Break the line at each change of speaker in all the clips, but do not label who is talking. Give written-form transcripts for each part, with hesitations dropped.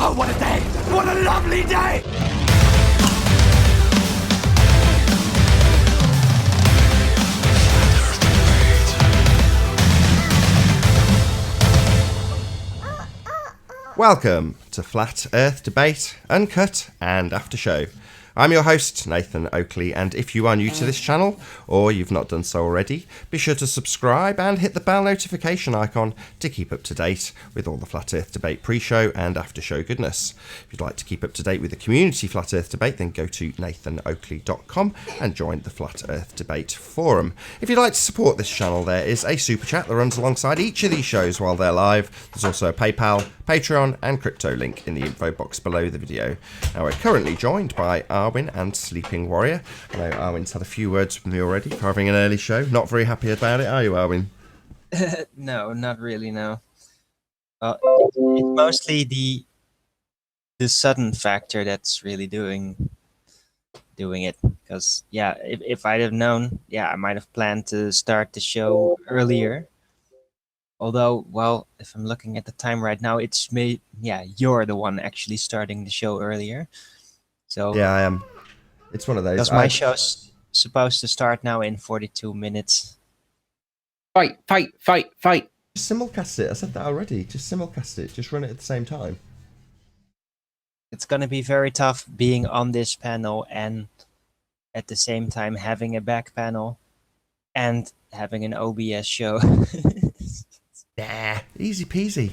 Oh, what a day! What a lovely day!
Welcome to Flat Earth Debate, Uncut and After Show. I'm your host, Nathan Oakley, and if you are new to this channel, or you've not done so already, be sure to subscribe and hit the bell notification icon to keep up to date with all the Flat Earth Debate pre-show and after-show goodness. If you'd like to keep up to date with the community Flat Earth Debate, then go to nathanoakley.com and join the Flat Earth Debate forum. If you'd like to support this channel, there is a super chat that runs alongside each of these shows while they're live. There's also a PayPal, Patreon and crypto link in the info box below the video. Now we're currently joined by Arwin and Sleeping Warrior. I know Arwin's had a few words with me already for having an early show. Not very happy about it, are you, Arwin?
No, not really, no. It's mostly the sudden factor that's really doing it. Because, yeah, if I'd have known, yeah, I might have planned to start the show earlier. Although, well, if I'm looking at the time right now, it's me. Yeah, you're the one actually starting the show earlier. So
yeah, I am. It's one of those.
Because my show's supposed to start now in 42 minutes.
Fight.
Just simulcast it. I said that already. Just simulcast it. Just run it at the same time.
It's going to be very tough being on this panel and at the same time having a back panel and having an OBS show.
Nah, easy peasy.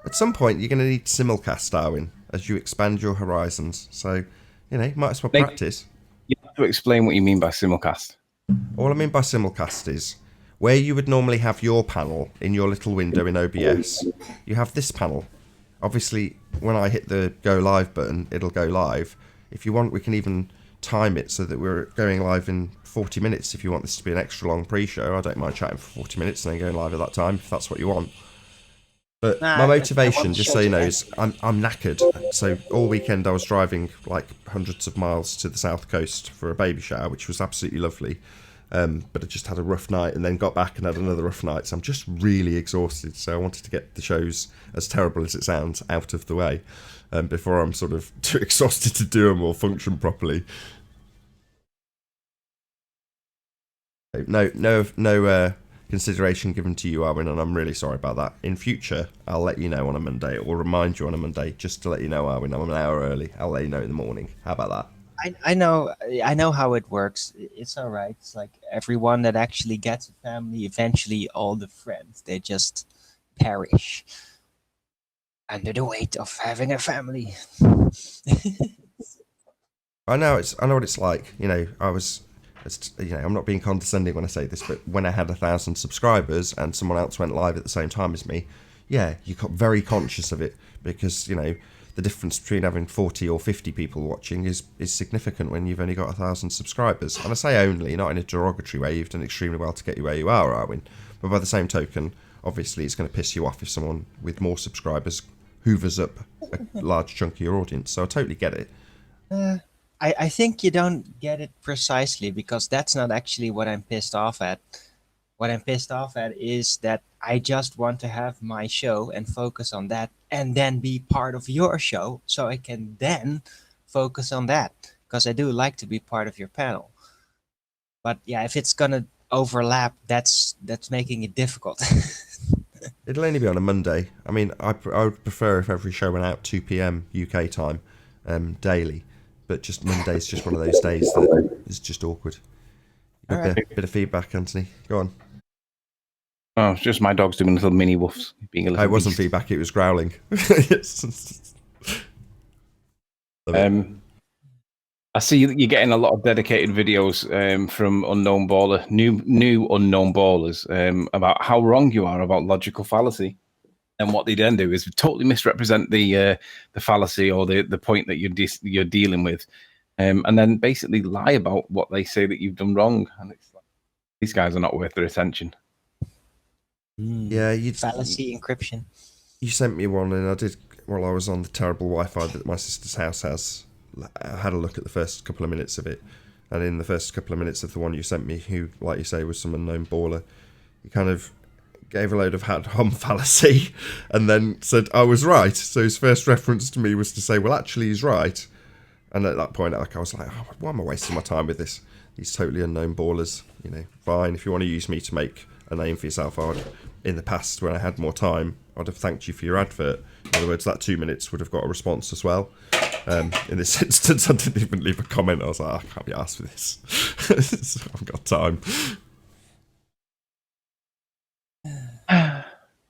At some point, you're going to need simulcast, Darwin, as you expand your horizons. So, you know, might as well practice.
You have to explain what you mean by simulcast.
All I mean by simulcast is where you would normally have your panel in your little window in OBS, you have this panel. Obviously, when I hit the go live button, it'll go live. If you want, we can even time it so that we're going live in 40 minutes if you want this to be an extra long pre-show. I don't mind chatting for 40 minutes and then going live at that time if that's what you want. But my motivation, just so you know, is I'm knackered. So all weekend I was driving like hundreds of miles to the south coast for a baby shower, which was absolutely lovely. But I just had a rough night and then got back and had another rough night. So I'm just really exhausted. So I wanted to get the shows, as terrible as it sounds, out of the way before I'm sort of too exhausted to do them or function properly. No consideration given to you, Arwin, and I'm really sorry about that. In future, I'll let you know on a Monday, or remind you on a Monday, just to let you know, Arwin, I'm an hour early. I'll let you know in the morning. How about that?
I know how it works. It's all right. It's like everyone that actually gets a family, eventually all the friends, they just perish under the weight of having a family.
I know what it's like. You know, I'm not being condescending when I say this, but when I had 1,000 subscribers and someone else went live at the same time as me, yeah, you got very conscious of it because, you know, the difference between having 40 or 50 people watching is significant when you've only got 1,000 subscribers. And I say only, not in a derogatory way. You've done extremely well to get you where you are, Arwin. But by the same token, obviously it's going to piss you off if someone with more subscribers hoovers up a large chunk of your audience. So I totally get it.
I think you don't get it precisely because that's not actually what I'm pissed off at. What I'm pissed off at is that I just want to have my show and focus on that and then be part of your show so I can then focus on that because I do like to be part of your panel. But yeah, if it's going to overlap, that's making it difficult.
It'll only be on a Monday. I mean, I would prefer if every show went out 2 p.m. UK time daily. But just Monday's just one of those days that is just awkward. A bit of feedback, Anthony. Go on.
Oh, it's just my dog's doing little mini woofs. Being a little
it wasn't
beast.
feedback, it was growling.
I see you're getting a lot of dedicated videos from unknown baller, new unknown ballers about how wrong you are about logical fallacy. And what they then do is totally misrepresent the fallacy or the point that you're dealing with, and then basically lie about what they say that you've done wrong. And it's like, these guys are not worth their attention.
Yeah,
fallacy encryption.
You sent me one, and I did while I was on the terrible Wi-Fi that my sister's house has. I had a look at the first couple of minutes of it, and in the first couple of minutes of the one you sent me, who, like you say, was some unknown baller, he kind of gave a load of had hom fallacy, and then said I was right. So his first reference to me was to say, well, actually, he's right. And at that point, like, I was like, oh, why am I wasting my time with this? These totally unknown ballers, you know, fine. If you want to use me to make a name for yourself, in the past, when I had more time, I'd have thanked you for your advert. In other words, that 2 minutes would have got a response as well. In this instance, I didn't even leave a comment. I was like, I can't be asked for this. I haven't got time.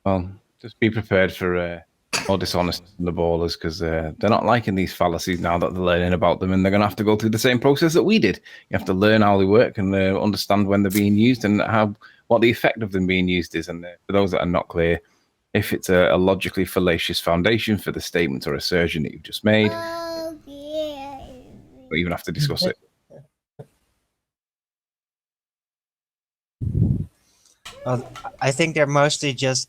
Well, just be prepared for more dishonest than the ballers, because they're not liking these fallacies now that they're learning about them, and they're going to have to go through the same process that we did. You have to learn how they work and understand when they're being used and what the effect of them being used is. And for those that are not clear, if it's a logically fallacious foundation for the statement or assertion that you've just made, we even have to discuss it.
I think they're mostly just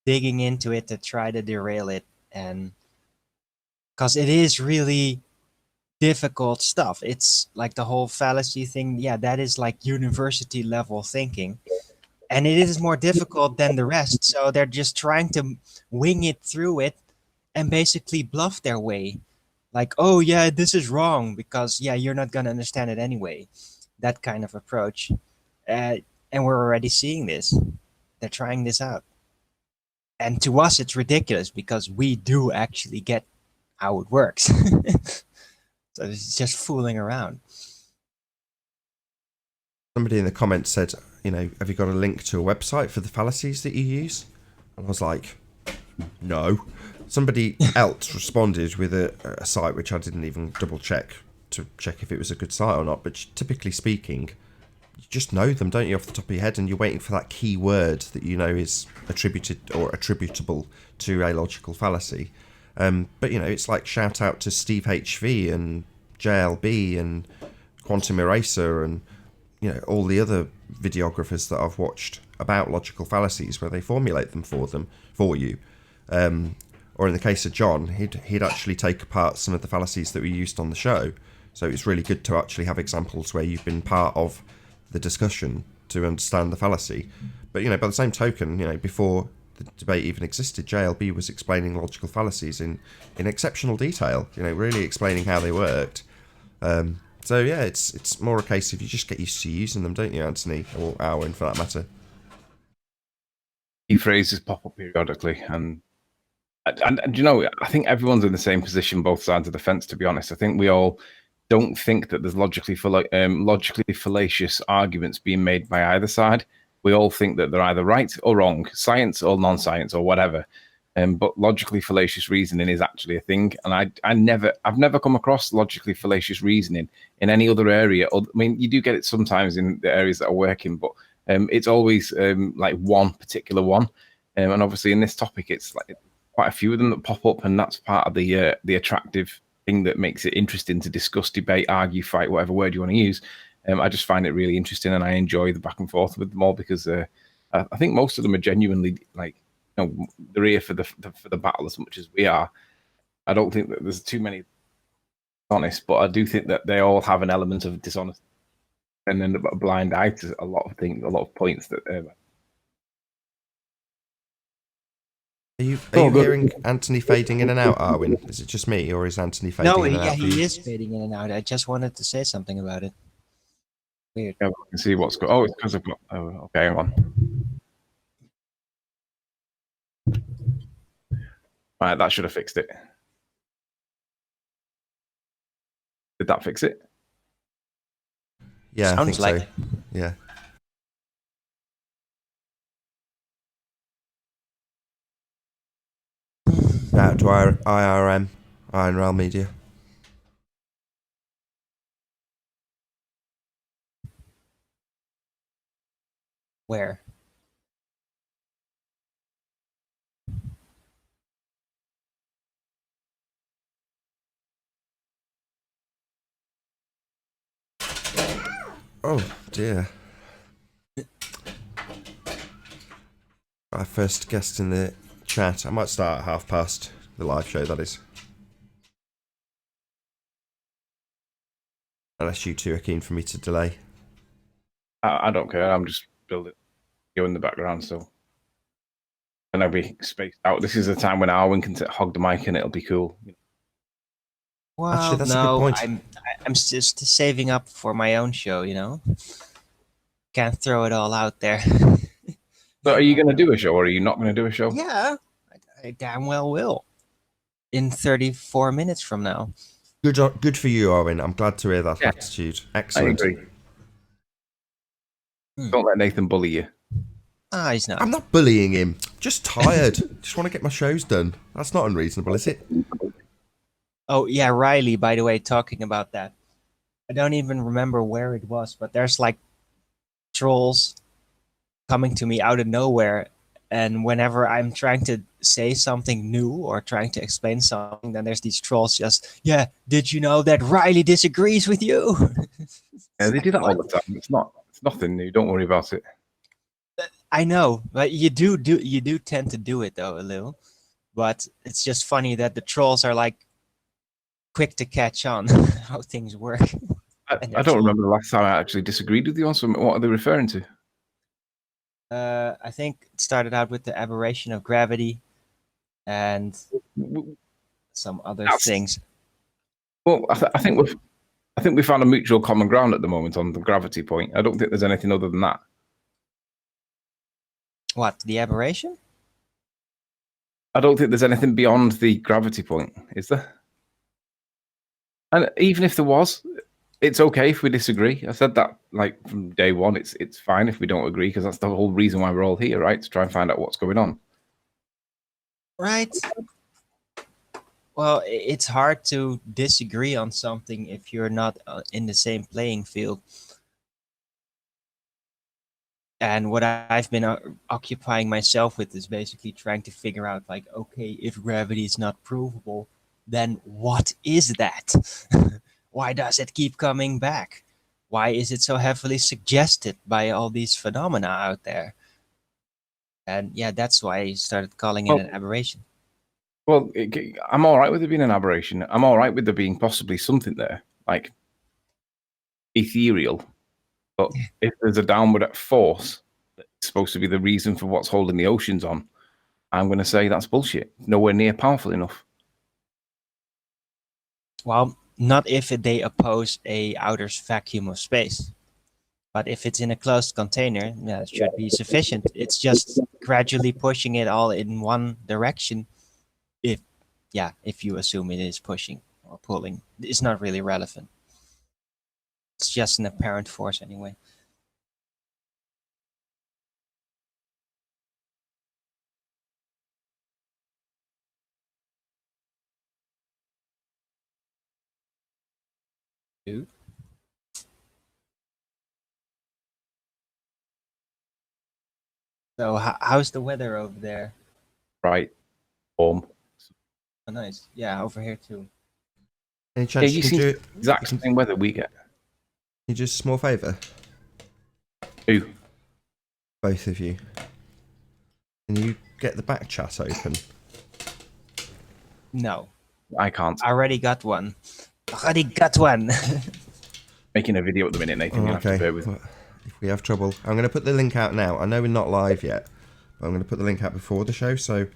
digging into it to try to derail it, and because it is really difficult stuff. It's like the whole fallacy thing. Yeah, that is like university level thinking, and it is more difficult than the rest. So they're just trying to wing it through it and basically bluff their way. Like, oh yeah, this is wrong because yeah, you're not gonna understand it anyway. That kind of approach, and we're already seeing this. They're trying this out, and to us, it's ridiculous because we do actually get how it works. So it's just fooling around.
Somebody in the comments said, you know, have you got a link to a website for the fallacies that you use? And I was like, no. Somebody else responded with a site which I didn't even double check to check if it was a good site or not. But typically speaking, you just know them, don't you, off the top of your head, and you're waiting for that key word that you know is attributed or attributable to a logical fallacy. But, you know, it's like shout out to Steve HV and JLB and Quantum Eraser and, you know, all the other videographers that I've watched about logical fallacies where they formulate them for you. Or in the case of John, he'd actually take apart some of the fallacies that we used on the show. So it's really good to actually have examples where you've been part of the discussion to understand the fallacy. But, you know, by the same token, you know, before the debate even existed, JLB was explaining logical fallacies in exceptional detail, you know, really explaining how they worked. So yeah, it's more a case of you just get used to using them, don't you, Anthony, or Owen for that matter.
Key phrases pop up periodically, and you know, I think everyone's in the same position, both sides of the fence. To be honest, I think we all don't think that there's logically fallacious arguments being made by either side. We all think that they're either right or wrong, science or non-science or whatever. But logically fallacious reasoning is actually a thing, and I've never come across logically fallacious reasoning in any other area. I mean, you do get it sometimes in the areas that are working, but it's always like one particular one. And obviously, in this topic, it's like quite a few of them that pop up, and that's part of the attractive thing that makes it interesting to discuss, debate, argue, fight, whatever word you want to use. I just find it really interesting, and I enjoy the back and forth with them all because I think most of them are genuinely like, you know, they're here for the battle as much as we are. I don't think that there's too many honest, but I do think that they all have an element of dishonesty and then a blind eye to a lot of things, a lot of points that.
Are you hearing Anthony fading in and out, Arwin? Is it just me, or is Anthony fading
No,
in and out?
he is fading in and out. I just wanted to say something about it. Weird.
Yeah, we can see what's going. Oh, it's because I've got. Oh, okay, hang on. Right, that should have fixed it. Did that fix it?
Yeah,
Sounds
I think
like
so. Yeah. Out to IRM, Iron Rail Media.
Where?
Oh dear. Our first guest in the chat. I might start at past the live show, that is. Unless you two are keen for me to delay.
I don't care. I'm just building. Go in the background, so and I'll be spaced out. This is the time when Arwen can hog the mic and it'll be cool.
Well,
Actually, that's a good
no,
point.
I'm just saving up for my own show. You know, can't throw it all out there.
So, are you going to do a show, or are you not going to do a show?
Yeah, I damn well will. In 34 minutes from now.
Good for you, Arwen. I'm glad to hear that attitude. Excellent.
I agree. Don't let Nathan bully you.
Ah, he's not.
I'm not bullying him. Just tired. Just want to get my shows done. That's not unreasonable, is it?
Oh, yeah, Riley, by the way, talking about that. I don't even remember where it was, but there's like trolls coming to me out of nowhere. And whenever I'm trying to say something new or trying to explain something, then there's these trolls just, yeah, did you know that Riley disagrees with you?
Yeah, they do that all the time. It's nothing new. Don't worry about it.
I know, but you do tend to do it though, a little. But it's just funny that the trolls are like quick to catch on how things work.
I don't remember the last time I actually disagreed with you on something. What are they referring to?
I think it started out with the aberration of gravity and some other things.
Well, I think we found a mutual common ground at the moment on the gravity point. I don't think there's anything other than that.
What, the aberration?
I don't think there's anything beyond the gravity point, is there? And even if there was, it's okay if we disagree. I said that like from day one. It's fine if we don't agree, because that's the whole reason why we're all here, right? To try and find out what's going on.
Right. Well, it's hard to disagree on something if you're not in the same playing field. And what I've been occupying myself with is basically trying to figure out, like, okay, if gravity is not provable, then what is that? Why does it keep coming back? Why is it so heavily suggested by all these phenomena out there? And yeah, that's why I started calling it an aberration.
Well, I'm all right with it being an aberration. I'm all right with there being possibly something there, like ethereal. But if there's a downward force that's supposed to be the reason for what's holding the oceans on, I'm going to say that's bullshit. Nowhere near powerful enough.
Well, not if they oppose a outer vacuum of space. But if it's in a closed container, yeah, it should be sufficient. It's just gradually pushing it all in one direction. If you assume it is pushing or pulling, it's not really relevant. It's just an apparent force anyway. Dude. So how's the weather over there?
Right. Warm.
Oh, nice. Yeah, over here too.
Any chance you can do it?
Exact same weather we get.
Can you do a small favour?
Who?
Both of you. Can you get the back chat open?
No.
I can't.
I already got one. Already got one.
Making a video at the minute, Nathan. You'll have to bear with.
Well, if we have trouble, I'm going to put the link out now. I know we're not live yet, but I'm going to put the link out before the show, so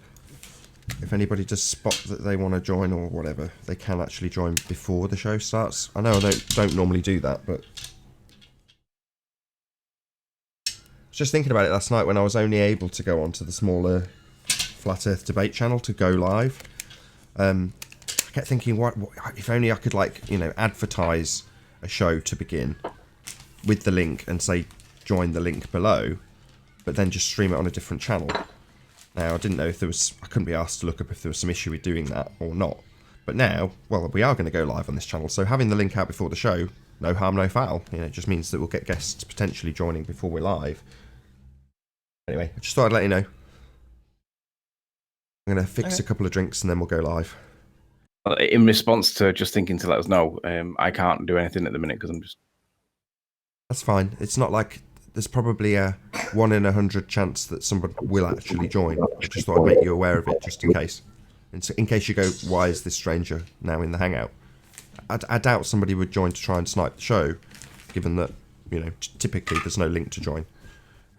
if anybody does spot that they want to join or whatever, they can actually join before the show starts. I know I don't normally do that, but I was just thinking about it last night when I was only able to go onto the smaller Flat Earth debate channel to go live. I kept thinking, what if only I could, like, advertise a show to begin with the link and say join the link below, but then just stream it on a different channel. Now, I didn't know if I couldn't be asked to look up if there was some issue with doing that or not. But now, well, we are going to go live on this channel, so having the link out before the show, no harm, no foul. It just means that we'll get guests potentially joining before we're live. Anyway, I just thought I'd let you know. I'm going to fix a couple of drinks and then we'll go live.
In response to just thinking to let us know, I can't do anything at the minute because I'm just...
That's fine. It's not like there's probably a 1 in 100 chance that somebody will actually join. I just thought I'd make you aware of it, just in case. In case you go, why is this stranger now in the Hangout? I doubt somebody would join to try and snipe the show, given that, typically there's no link to join.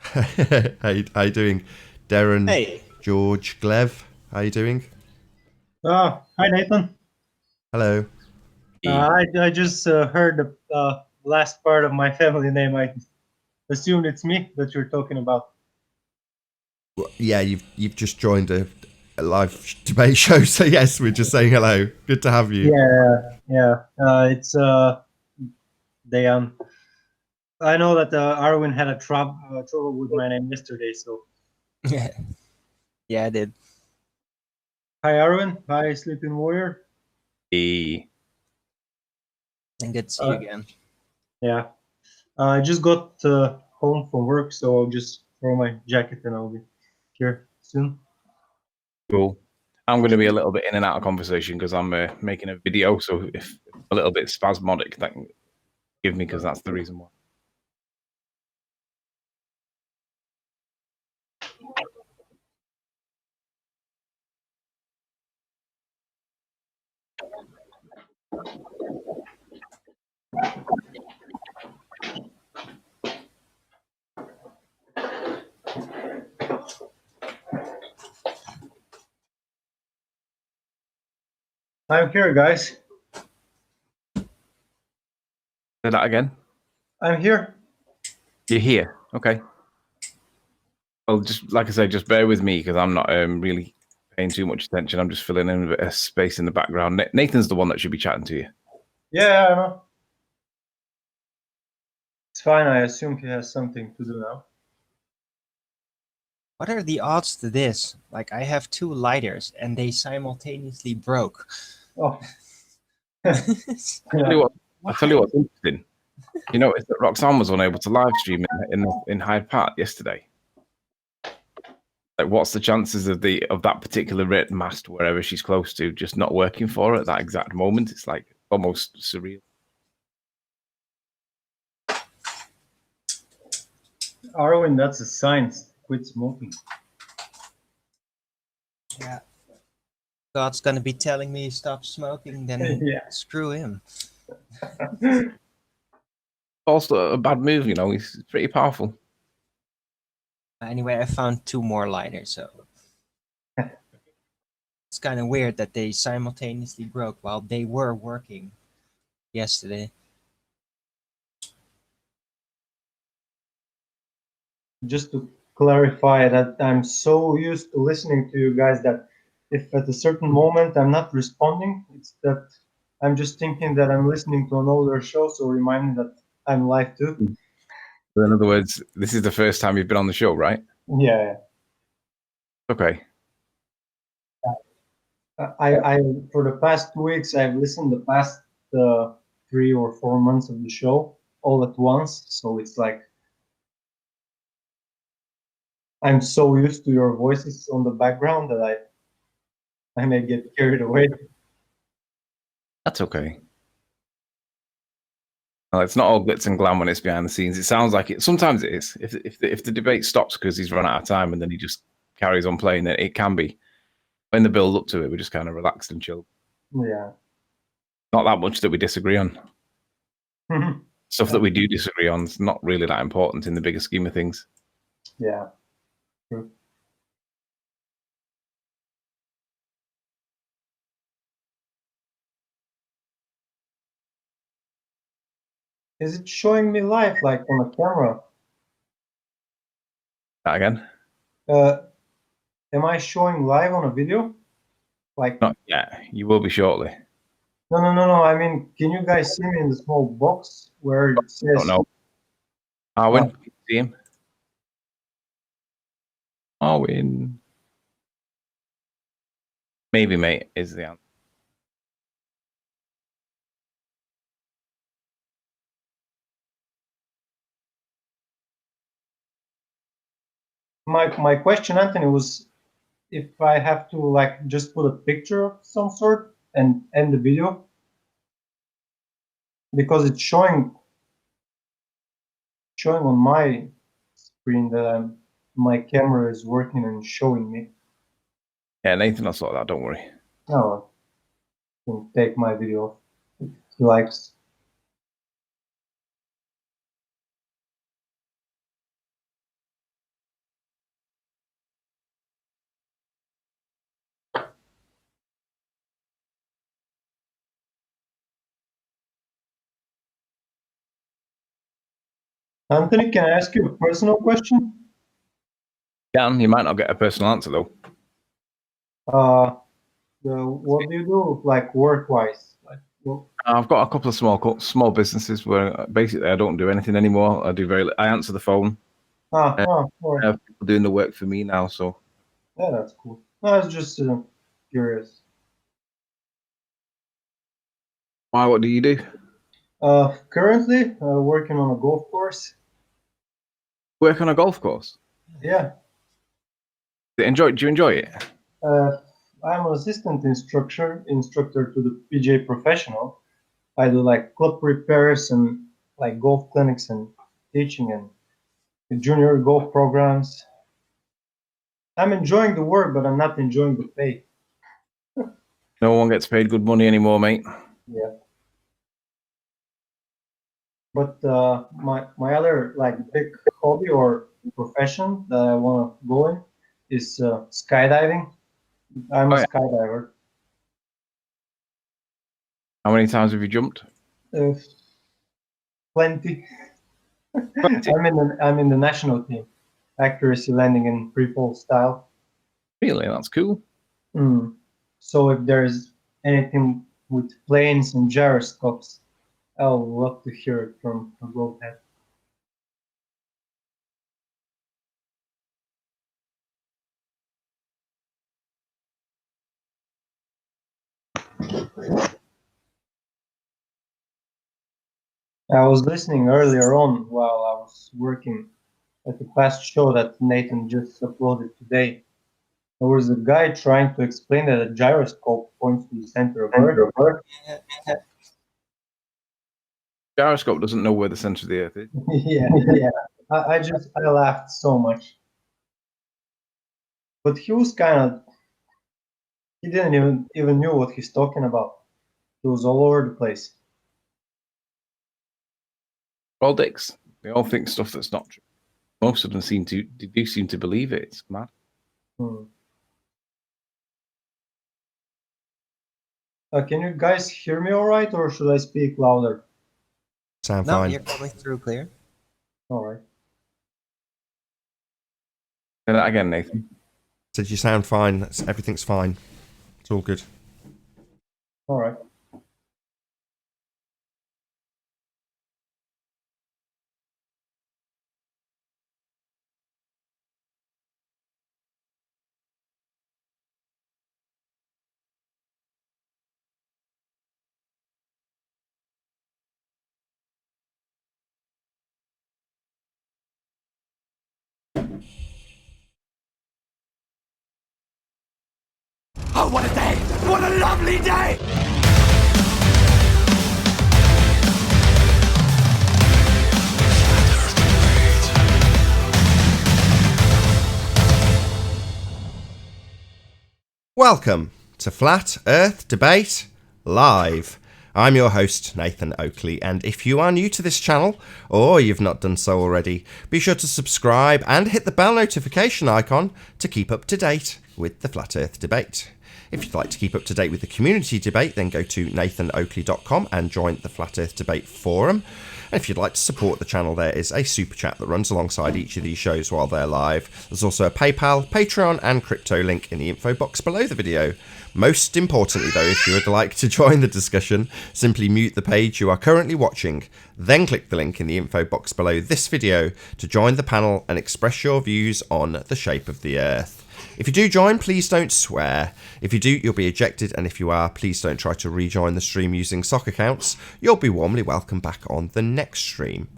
How you doing, Darren?
Hey.
George Glev. How you doing?
Hi Nathan.
Hello.
I just heard the last part of my family name. I assumed it's me that you're talking about.
Yeah, you've just joined a live debate show, so yes, we're just saying hello. Good to have you.
Yeah. It's they. I know that Arwin had a trouble with my name yesterday. So
Yeah, I did.
hi Arwin. Hi Sleeping Warrior.
Hey.
And good to see you again.
Yeah. I just got home from work, so I'll just throw my jacket and I'll be here soon.
Cool. I'm going to be a little bit in and out of conversation because I'm making a video. So if a little bit spasmodic, that can give me, because that's the reason why.
I'm here, guys.
Say that again.
I'm here.
You're here. Okay. Well, just like I say, just bear with me because I'm not really paying too much attention. I'm just filling in a bit of space in the background. Nathan's the one that should be chatting to you.
Yeah, I know. It's fine. I assume he has something to do now.
What are the odds to this? Like, I have 2 lighters and they simultaneously broke.
Oh.
I'll tell you what's interesting. You notice that Roxanne was unable to live stream in Hyde Park yesterday. Like, what's the chances of that particular red mast, wherever she's close to, just not working for her at that exact moment? It's like almost surreal.
Arwin, that's a sign. Quit smoking.
Yeah. God's gonna be telling me stop smoking, then
Yeah.
screw him.
Also, a bad move, you know. He's pretty powerful.
Anyway, I found 2 more lighters, so it's kind of weird that they simultaneously broke while they were working yesterday.
Just to clarify that I'm so used to listening to you guys that if at a certain moment I'm not responding, it's that I'm just thinking that I'm listening to an older show, so remind me that I'm live too.
So in other words, this is the first time you've been on the show, right?
Yeah.
Okay.
I for the past 2 weeks I've listened the past 3 or 4 months of the show all at once, so it's like I'm so used to your voices on the background that I may get carried away.
That's okay. Well, it's not all glitz and glam when it's behind the scenes. It sounds like it. Sometimes it is. If the debate stops because he's run out of time and then he just carries on playing, then it can be. When the build up to it, we're just kind of relaxed and chilled.
Yeah.
Not that much that we disagree on. Stuff that we do disagree on is not really that important in the bigger scheme of things.
Yeah. True. Is it showing me live, like on a camera?
That again?
Am I showing live on a video? Like
Not yet. You will be shortly.
no. I mean, can you guys see me in the small box where it says?
Don't know. Arwin, can you see him? Arwin. Maybe, mate, is the answer.
My question, Anthony, was if I have to like just put a picture of some sort and end the video because it's showing on my screen that my camera is working and showing me.
Yeah, Nathan will sort that. Don't worry.
No, I can take my video off if he likes. Anthony, can I ask you a personal question?
Dan, you might not get a personal answer though.
What do you do, like work-wise? Like, well,
I've got a couple of small businesses where basically I don't do anything anymore. I answer the phone.
all right.
I have people doing the work for me now. So
Yeah, that's cool. I was just curious.
why? What do you do?
Currently, working on a golf course.
Work on a golf course.
Yeah.
Do you enjoy it?
I'm an assistant instructor to the PGA professional. I do like club repairs and like golf clinics and teaching and junior golf programs. I'm enjoying the work, but I'm not enjoying the pay.
No one gets paid good money anymore, mate.
Yeah. But my other like big hobby or profession that I want to go in is skydiving. I'm a
Oh, yeah.
skydiver.
How many times have you jumped?
Uh, Plenty.
20.
I'm in the national team. Accuracy landing in free fall style.
Really? That's cool.
So if there's anything with planes and gyroscopes, I'll love to hear it from a roadhead. I was listening earlier on while I was working at the past show that Nathan just uploaded today. There was a guy trying to explain that a gyroscope points to the center of Earth.
Gyroscope doesn't know where the center of the Earth is.
Yeah. I laughed so much. But he was he didn't even knew what he's talking about. He was all over the place.
All dicks. They all think stuff that's not true. Most of them do seem to believe it. It's mad.
Can you guys hear me all right, or should I speak louder?
Sound
No,
fine.
you're coming through clear.
All right.
Say that again, Nathan.
Said you sound fine. Everything's fine. It's all good.
All right.
Oh, what a day! What a lovely day!
Welcome to Flat Earth Debate Live. I'm your host, Nathan Oakley, and if you are new to this channel, or you've not done so already, be sure to subscribe and hit the bell notification icon to keep up to date with the Flat Earth Debate. If you'd like to keep up to date with the community debate, then go to nathanoakley.com and join the Flat Earth Debate forum. And if you'd like to support the channel, there is a super chat that runs alongside each of these shows while they're live. There's also a PayPal, Patreon and crypto link in the info box below the video. Most importantly though, if you would like to join the discussion, simply mute the page you are currently watching, then click the link in the info box below this video to join the panel and express your views on the shape of the Earth. If you do join, please don't swear. If you do, you'll be ejected, and if you are, please don't try to rejoin the stream using sock accounts. You'll be warmly welcomed back on the next stream.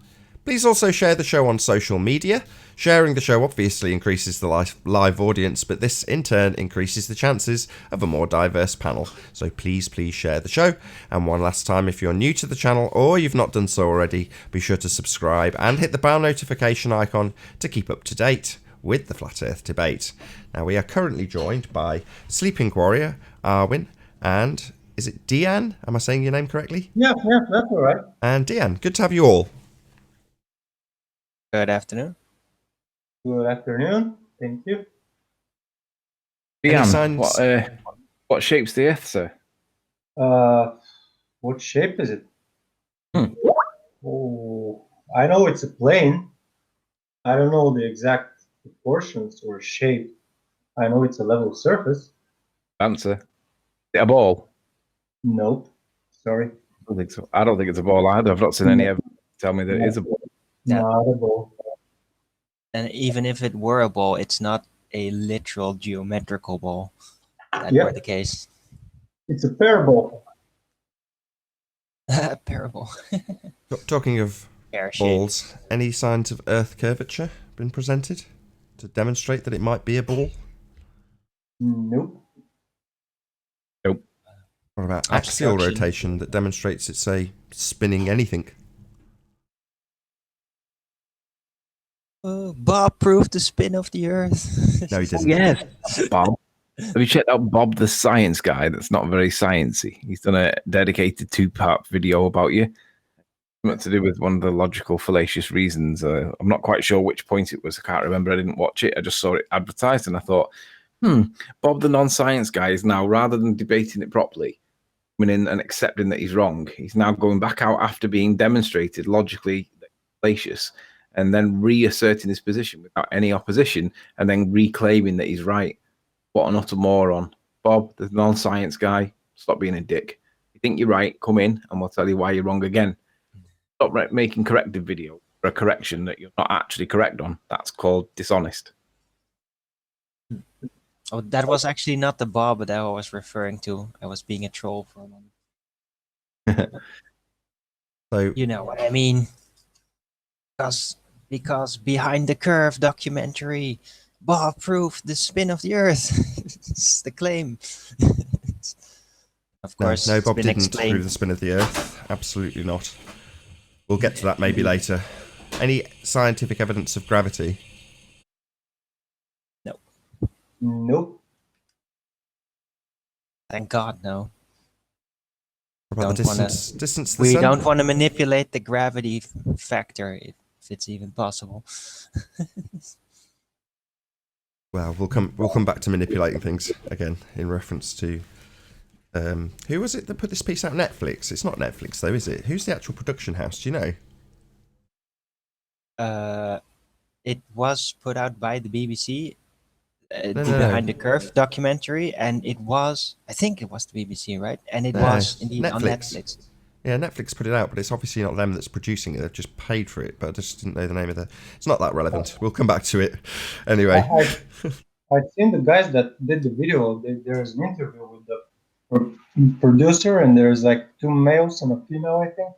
Please also share the show on social media. Sharing the show obviously increases the live audience, but this in turn increases the chances of a more diverse panel. So please share the show. And one last time, if you're new to the channel or you've not done so already, be sure to subscribe and hit the bell notification icon to keep up to date with the Flat Earth Debate. Now, we are currently joined by Sleeping Warrior, Arwin, and is it Deanne? Am I saying your name correctly?
Yeah, that's all right.
And Deanne, good to have you all.
Good afternoon.
Good afternoon. Thank you.
Any
Deanne,
signs?
what shapes the Earth, sir?
What shape is it? Oh, I know it's a plane. I don't know the exact proportions or shape. I know it's a level surface.
Answer. Is it a ball?
Nope. Sorry.
I don't think so. I don't think it's a ball either. I've not seen any evidence tell me that it is a ball.
Yeah.
Not a ball.
And even if it were a ball, it's not a literal geometrical ball. That
Yep.
were the case.
It's a parabol.
Parable.
Talking of
Pear shape.
balls, any signs of Earth curvature been presented to demonstrate that it might be a ball?
Nope.
Nope.
What about axial
Obstruction.
rotation that demonstrates it's a spinning anything?
Bob proved the spin of the Earth.
No, he didn't.
Yes, Bob. Have you checked out Bob the Science Guy? That's not very sciencey. He's done a dedicated 2-part video about you. Something to do with one of the logical fallacious reasons. I'm not quite sure which point it was. I can't remember. I didn't watch it. I just saw it advertised and I thought, Bob the non-science guy is now, rather than debating it properly, coming in and accepting that he's wrong, he's now going back out after being demonstrated logically fallacious and then reasserting his position without any opposition and then reclaiming that he's right. What an utter moron. Bob, the non-science guy, stop being a dick. You think you're right, come in and we'll tell you why you're wrong again. Stop making corrective video for a correction that you're not actually correct on. That's called dishonest.
Oh, that was actually not the Bob that I was referring to. I was being a troll for a moment.
So
You know what I mean? Because Behind the Curve documentary, Bob proved the spin of the Earth. It's the claim. Of course,
no,
it's
Bob
been
didn't
explained.
prove the spin of the Earth. Absolutely not. We'll get to that maybe later. Any scientific evidence of gravity?
Nope.
Thank God, no.
What about the
Don't wanna-
distance to the
We
sun?
don't want to manipulate the gravity factor if it's even possible.
Well, we'll come back to manipulating things again in reference to who was it that put this piece out? Netflix. It's not Netflix though, is it? Who's the actual production house? Do you know?
It was put out by the BBC, the
no.
Behind the Curve documentary, and I think it was the BBC, right? And it
No,
was indeed on
Netflix.
Netflix.
Yeah, Netflix put it out, but it's obviously not them that's producing it. They've just paid for it, but I just didn't know the name of the. It's not that relevant. We'll come back to it anyway.
I've seen the guys that did the video. There's an interview with the producer, and there's like 2 males and a female, I think.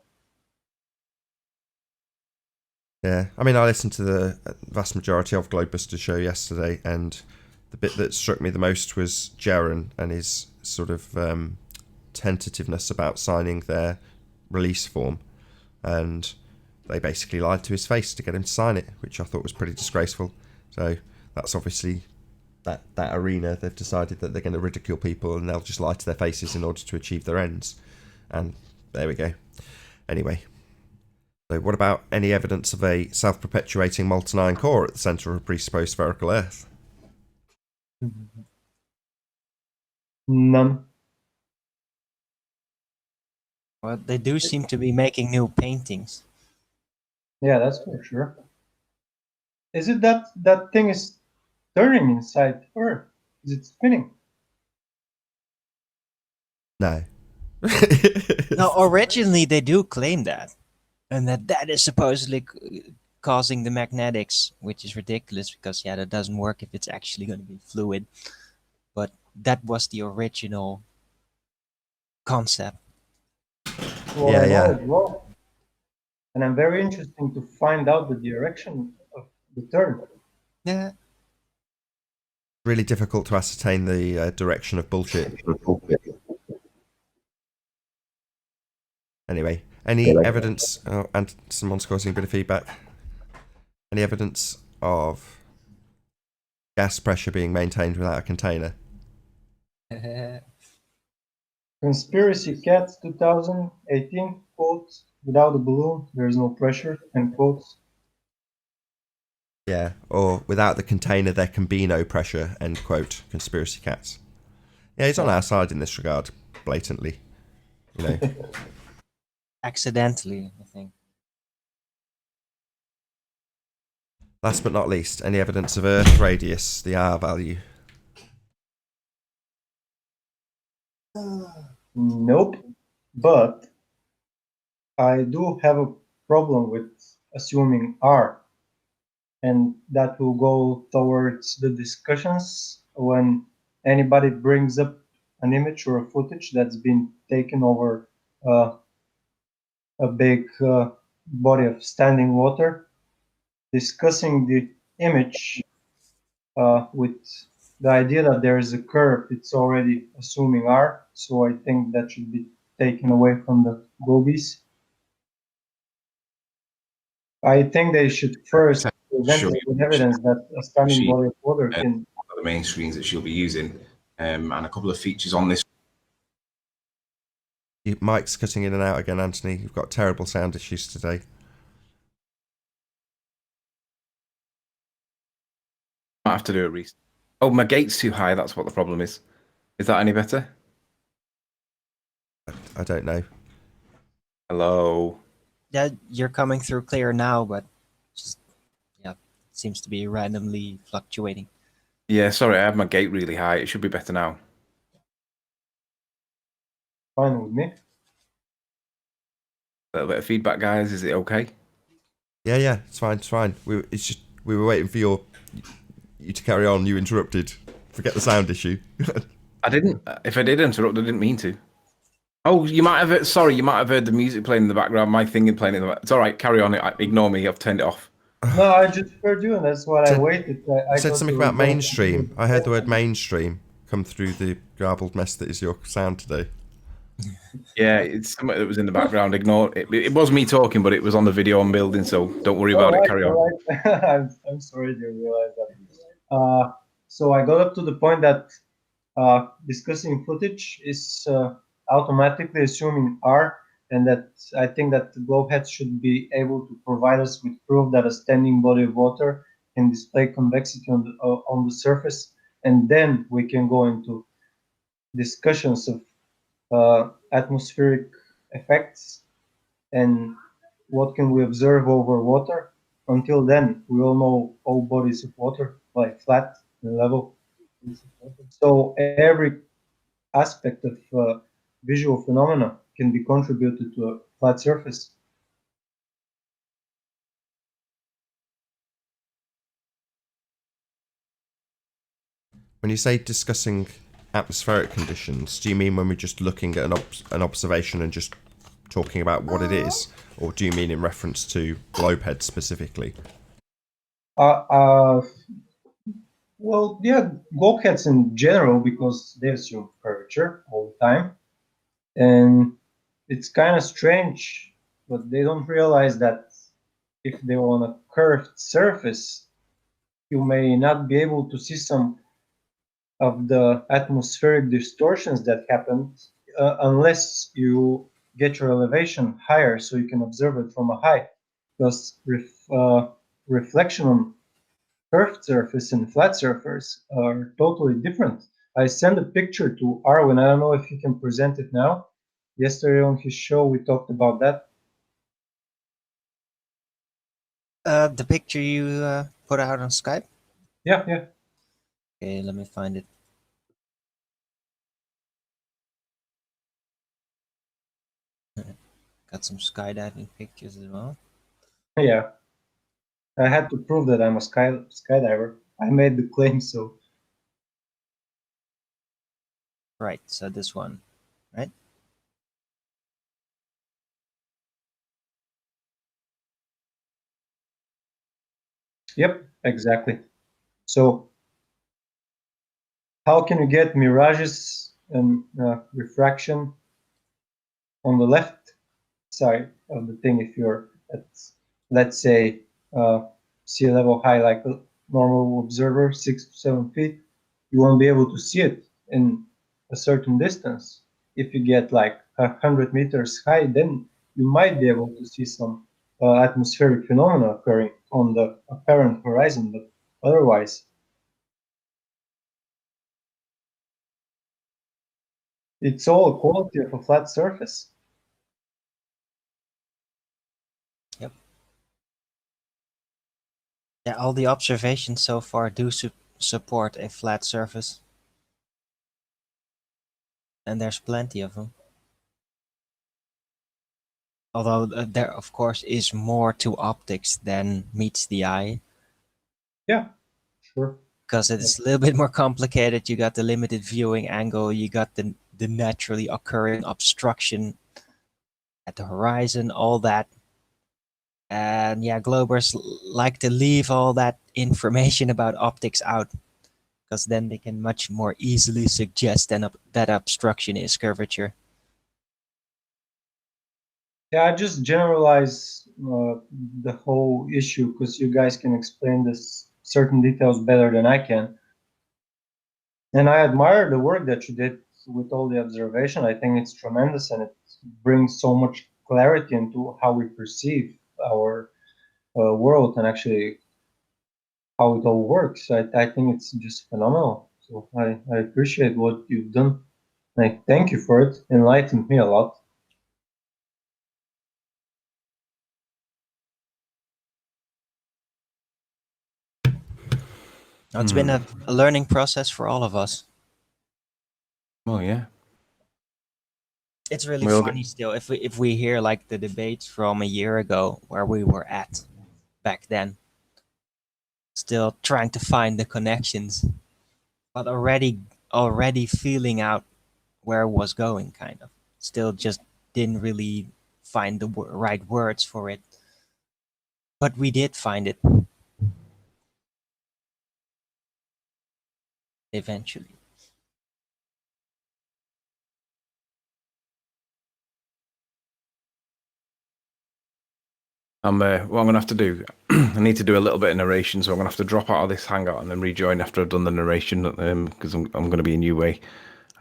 Yeah, I mean, I listened to the vast majority of Globusters show yesterday, and the bit that struck me the most was Jaron and his sort of tentativeness about signing their release form, and they basically lied to his face to get him to sign it, which I thought was pretty disgraceful. So that's obviously that arena. They've decided that they're going to ridicule people and they'll just lie to their faces in order to achieve their ends, and there we go. Anyway. So what about any evidence of a self-perpetuating molten iron core at the centre of a presupposed spherical Earth?
None.
Well, they do seem to be making new paintings.
Yeah, that's for sure. Is it that thing is turning inside Earth? Is it spinning?
No.
No, originally they do claim that. And that is supposedly causing the magnetics, which is ridiculous because, yeah, that doesn't work if it's actually going to be fluid. But that was the original concept.
Well,
Yeah,
I know
yeah.
it well. And I'm very interested to find out the direction of the turn.
Yeah.
Really difficult to ascertain the direction of bullshit. Anyway, any evidence, and someone's causing a bit of feedback, any evidence of gas pressure being maintained without a container?
Conspiracy Cats 2018, quotes, without a balloon, there is no pressure, end quotes.
Yeah, or without the container there can be no pressure, end quote, Conspiracy Cats. Yeah, he's on our side in this regard, blatantly. You know.
Accidentally, I think.
Last but not least, any evidence of Earth radius, the R value?
Nope. But I do have a problem with assuming R, and that will go towards the discussions when anybody brings up an image or a footage that's been taken over a big body of standing water, discussing the image with the idea that there is a curve. It's already assuming R, so I think that should be taken away from the gobies. I think they should first present us with evidence that a standing body of water can.
One of the main screens that she'll be using, and a couple of features on this.
Your mic's cutting in and out again, Anthony. You've got terrible sound issues today.
Might have to do a restart. Oh, my gate's too high. That's what the problem is. Is that any better?
I don't know.
Hello.
Yeah, you're coming through clear now, but just yeah, it seems to be randomly fluctuating.
Yeah, sorry, I have my gate really high. It should be better now.
Fine with me.
A little bit of feedback, guys. Is it okay?
Yeah, it's fine, it's fine. We were waiting for you to carry on. You interrupted. Forget the sound issue.
I didn't. If I did interrupt, I didn't mean to. Oh, you might have. Sorry, you might have heard the music playing in the background. My thing playing in the background. It's all right. Carry on. Ignore me. I've turned it off.
No, I just heard you, and that's why I waited. I
said
thought
something
you were
about
going
mainstream. I heard the word mainstream come through the garbled mess that is your sound today.
Yeah, it's something that was in the background. Ignore it. It was me talking, but it was on the video I'm building, so don't worry about it. Carry on.
Right. I'm sorry to realize that. So I got up to the point that discussing footage is automatically assuming R, and that I think that the globeheads should be able to provide us with proof that a standing body of water can display convexity on the surface, and then we can go into discussions of atmospheric effects and what can we observe over water. Until then, we all know all bodies of water, like flat and level. So every aspect of visual phenomena can be contributed to a flat surface.
When you say discussing atmospheric conditions, do you mean when we're just looking at an observation and just talking about what it is, or do you mean in reference to globeheads specifically?
Well, yeah, globeheads in general, because they assume curvature all the time, and it's kind of strange, but they don't realize that if they're on a curved surface, you may not be able to see some of the atmospheric distortions that happen unless you get your elevation higher so you can observe it from a height, because reflection on curved surface and flat surface are totally different. I sent a picture to Arwen. I don't know if he can present it now. Yesterday on his show we talked about that.
The picture you put out on Skype?
Yeah.
Okay, let me find it. Got some skydiving pictures as well.
Yeah. I had to prove that I'm a skydiver. I made the claim, so.
Right, so this one, right?
Yep, exactly. So how can you get mirages and refraction on the left side of the thing if you're at, let's say, sea level high, like a normal observer, 6 to 7 feet? You won't be able to see it in a certain distance. If you get like 100 meters high, then you might be able to see some atmospheric phenomena occurring on the apparent horizon, but otherwise, it's all quality of a flat surface.
Yep. Yeah, all the observations so far do support a flat surface. And there's plenty of them. Although there, of course, is more to optics than meets the eye.
Yeah, sure.
Because it's a little bit more complicated. You got the limited viewing angle, you got the naturally occurring obstruction at the horizon, all that. And yeah, Globers like to leave all that information about optics out, because then they can much more easily suggest that obstruction is curvature.
Yeah, I just generalize the whole issue because you guys can explain this certain details better than I can. And I admire the work that you did with all the observation. I think it's tremendous and it brings so much clarity into how we perceive our world and actually how it all works. I think it's just phenomenal. So I appreciate what you've done. I thank you for it. Enlightened me a lot.
It's been a learning process for all of us.
Oh yeah.
It's really
We'll
funny still if we hear like the debates from a year ago where we were at back then. Still trying to find the connections, but already feeling out where it was going, kind of. Still just didn't really find the right words for it. But we did find it eventually.
What I'm gonna have to do, I need to do a little bit of narration, so I'm gonna have to drop out of this hangout and then rejoin after I've done the narration, because I'm gonna be in UA.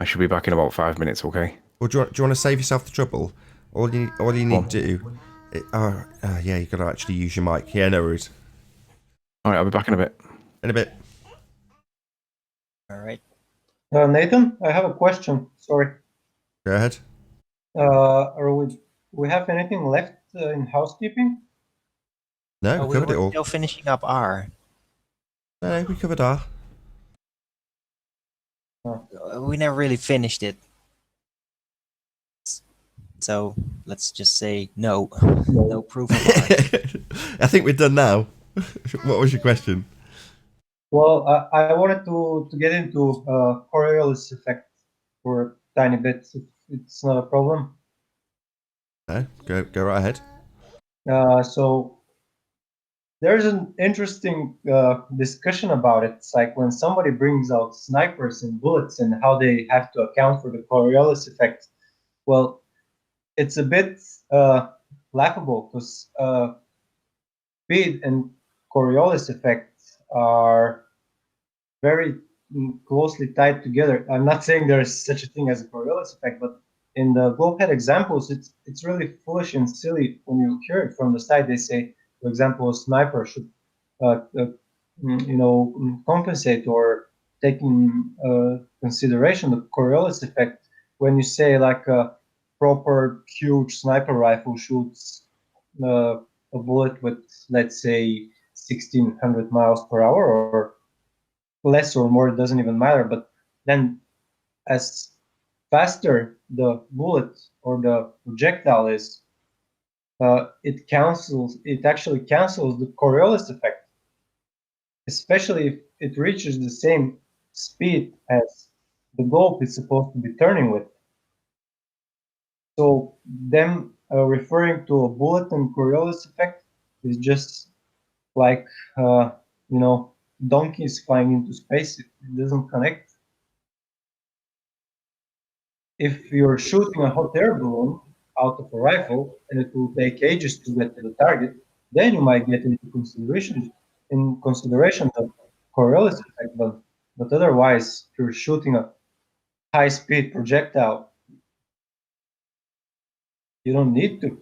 I should be back in about 5 minutes, okay?
Well, do you want to save yourself the trouble? All you need to do... yeah, you got to actually use your mic. Yeah, no worries.
Alright, I'll be back in a bit.
In a bit.
All right.
Nathan, I have a question. Sorry.
Go ahead.
Are we have anything left in housekeeping?
No, we covered it all.
Still finishing up R.
No, we covered R.
We never really finished it. So let's just say no. No proof of R.
I think we're done now. What was your question?
Well, I wanted to get into Coriolis effect for a tiny bit, if it's not a problem.
No, go right ahead.
So there's an interesting discussion about it. It's like when somebody brings out snipers and bullets and how they have to account for the Coriolis effect. Well, it's a bit laughable because speed and Coriolis effect are very closely tied together. I'm not saying there is such a thing as a Coriolis effect, but in the globe head examples, it's really foolish and silly when you hear it from the side. They say, for example, a sniper should, compensate or take in consideration the Coriolis effect when you say like a proper huge sniper rifle shoots a bullet with, let's say, 1600 miles per hour or less or more, it doesn't even matter. But then as faster the bullet or the projectile is, it actually cancels the Coriolis effect, especially if it reaches the same speed as the globe is supposed to be turning with. So them referring to a bullet and Coriolis effect is just like, donkeys flying into space. It doesn't connect. If you're shooting a hot air balloon out of a rifle and it will take ages to get to the target, then you might get into consideration the Coriolis effect. But otherwise, if you're shooting a high-speed projectile, you don't need to.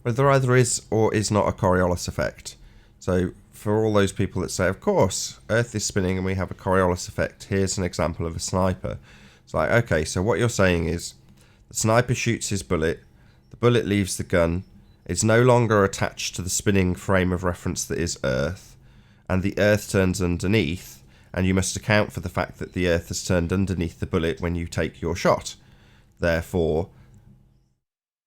Well, there either is or is not a Coriolis effect. So for all those people that say, of course, Earth is spinning and we have a Coriolis effect, here's an example of a sniper. It's like, okay, so what you're saying is the sniper shoots his bullet, the bullet leaves the gun, It's no longer attached to the spinning frame of reference that is Earth, and the Earth turns underneath, and you must account for the fact that the Earth has turned underneath the bullet when you take your shot. Therefore,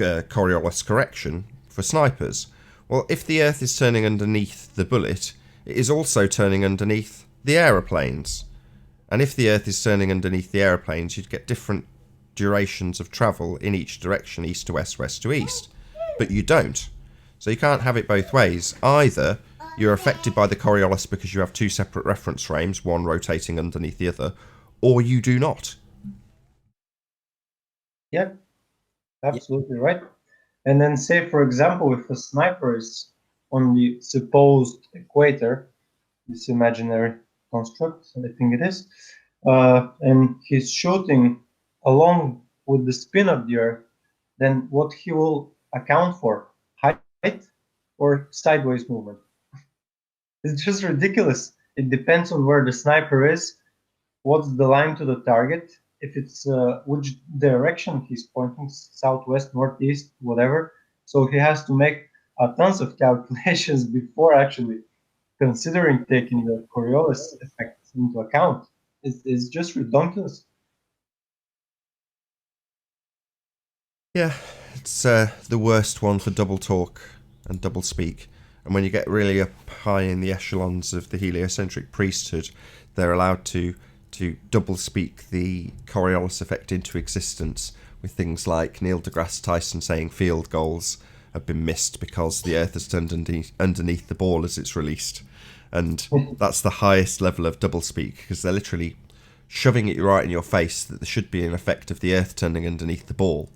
Coriolis correction for snipers. Well, if the Earth is turning underneath the bullet, it is also turning underneath the aeroplanes. And if the Earth is turning underneath the aeroplanes, you'd get different durations of travel in each direction, east to west, west to east. But you don't. So you can't have it both ways. Either you're affected by the Coriolis because you have two separate reference frames, one rotating underneath the other, or you do not.
Yeah, absolutely right. And then say, for example, if a sniper is on the supposed equator, this imaginary construct, I think it is, and he's shooting along with the spin of the Earth, then what he will account for, height or sideways movement? It's just ridiculous. It depends on where the sniper is, what's the line to the target, if it's which direction he's pointing, southwest, northeast, whatever. So he has to make tons of calculations before actually considering taking the Coriolis effect into account. It's just ridiculous.
Yeah, it's the worst one for double talk and double speak. And when you get really up high in the echelons of the heliocentric priesthood, they're allowed to double speak the Coriolis effect into existence with things like Neil deGrasse Tyson saying field goals have been missed because the Earth has turned underneath the ball as it's released. And that's the highest level of double speak, because they're literally shoving it right in your face that there should be an effect of the Earth turning underneath the ball.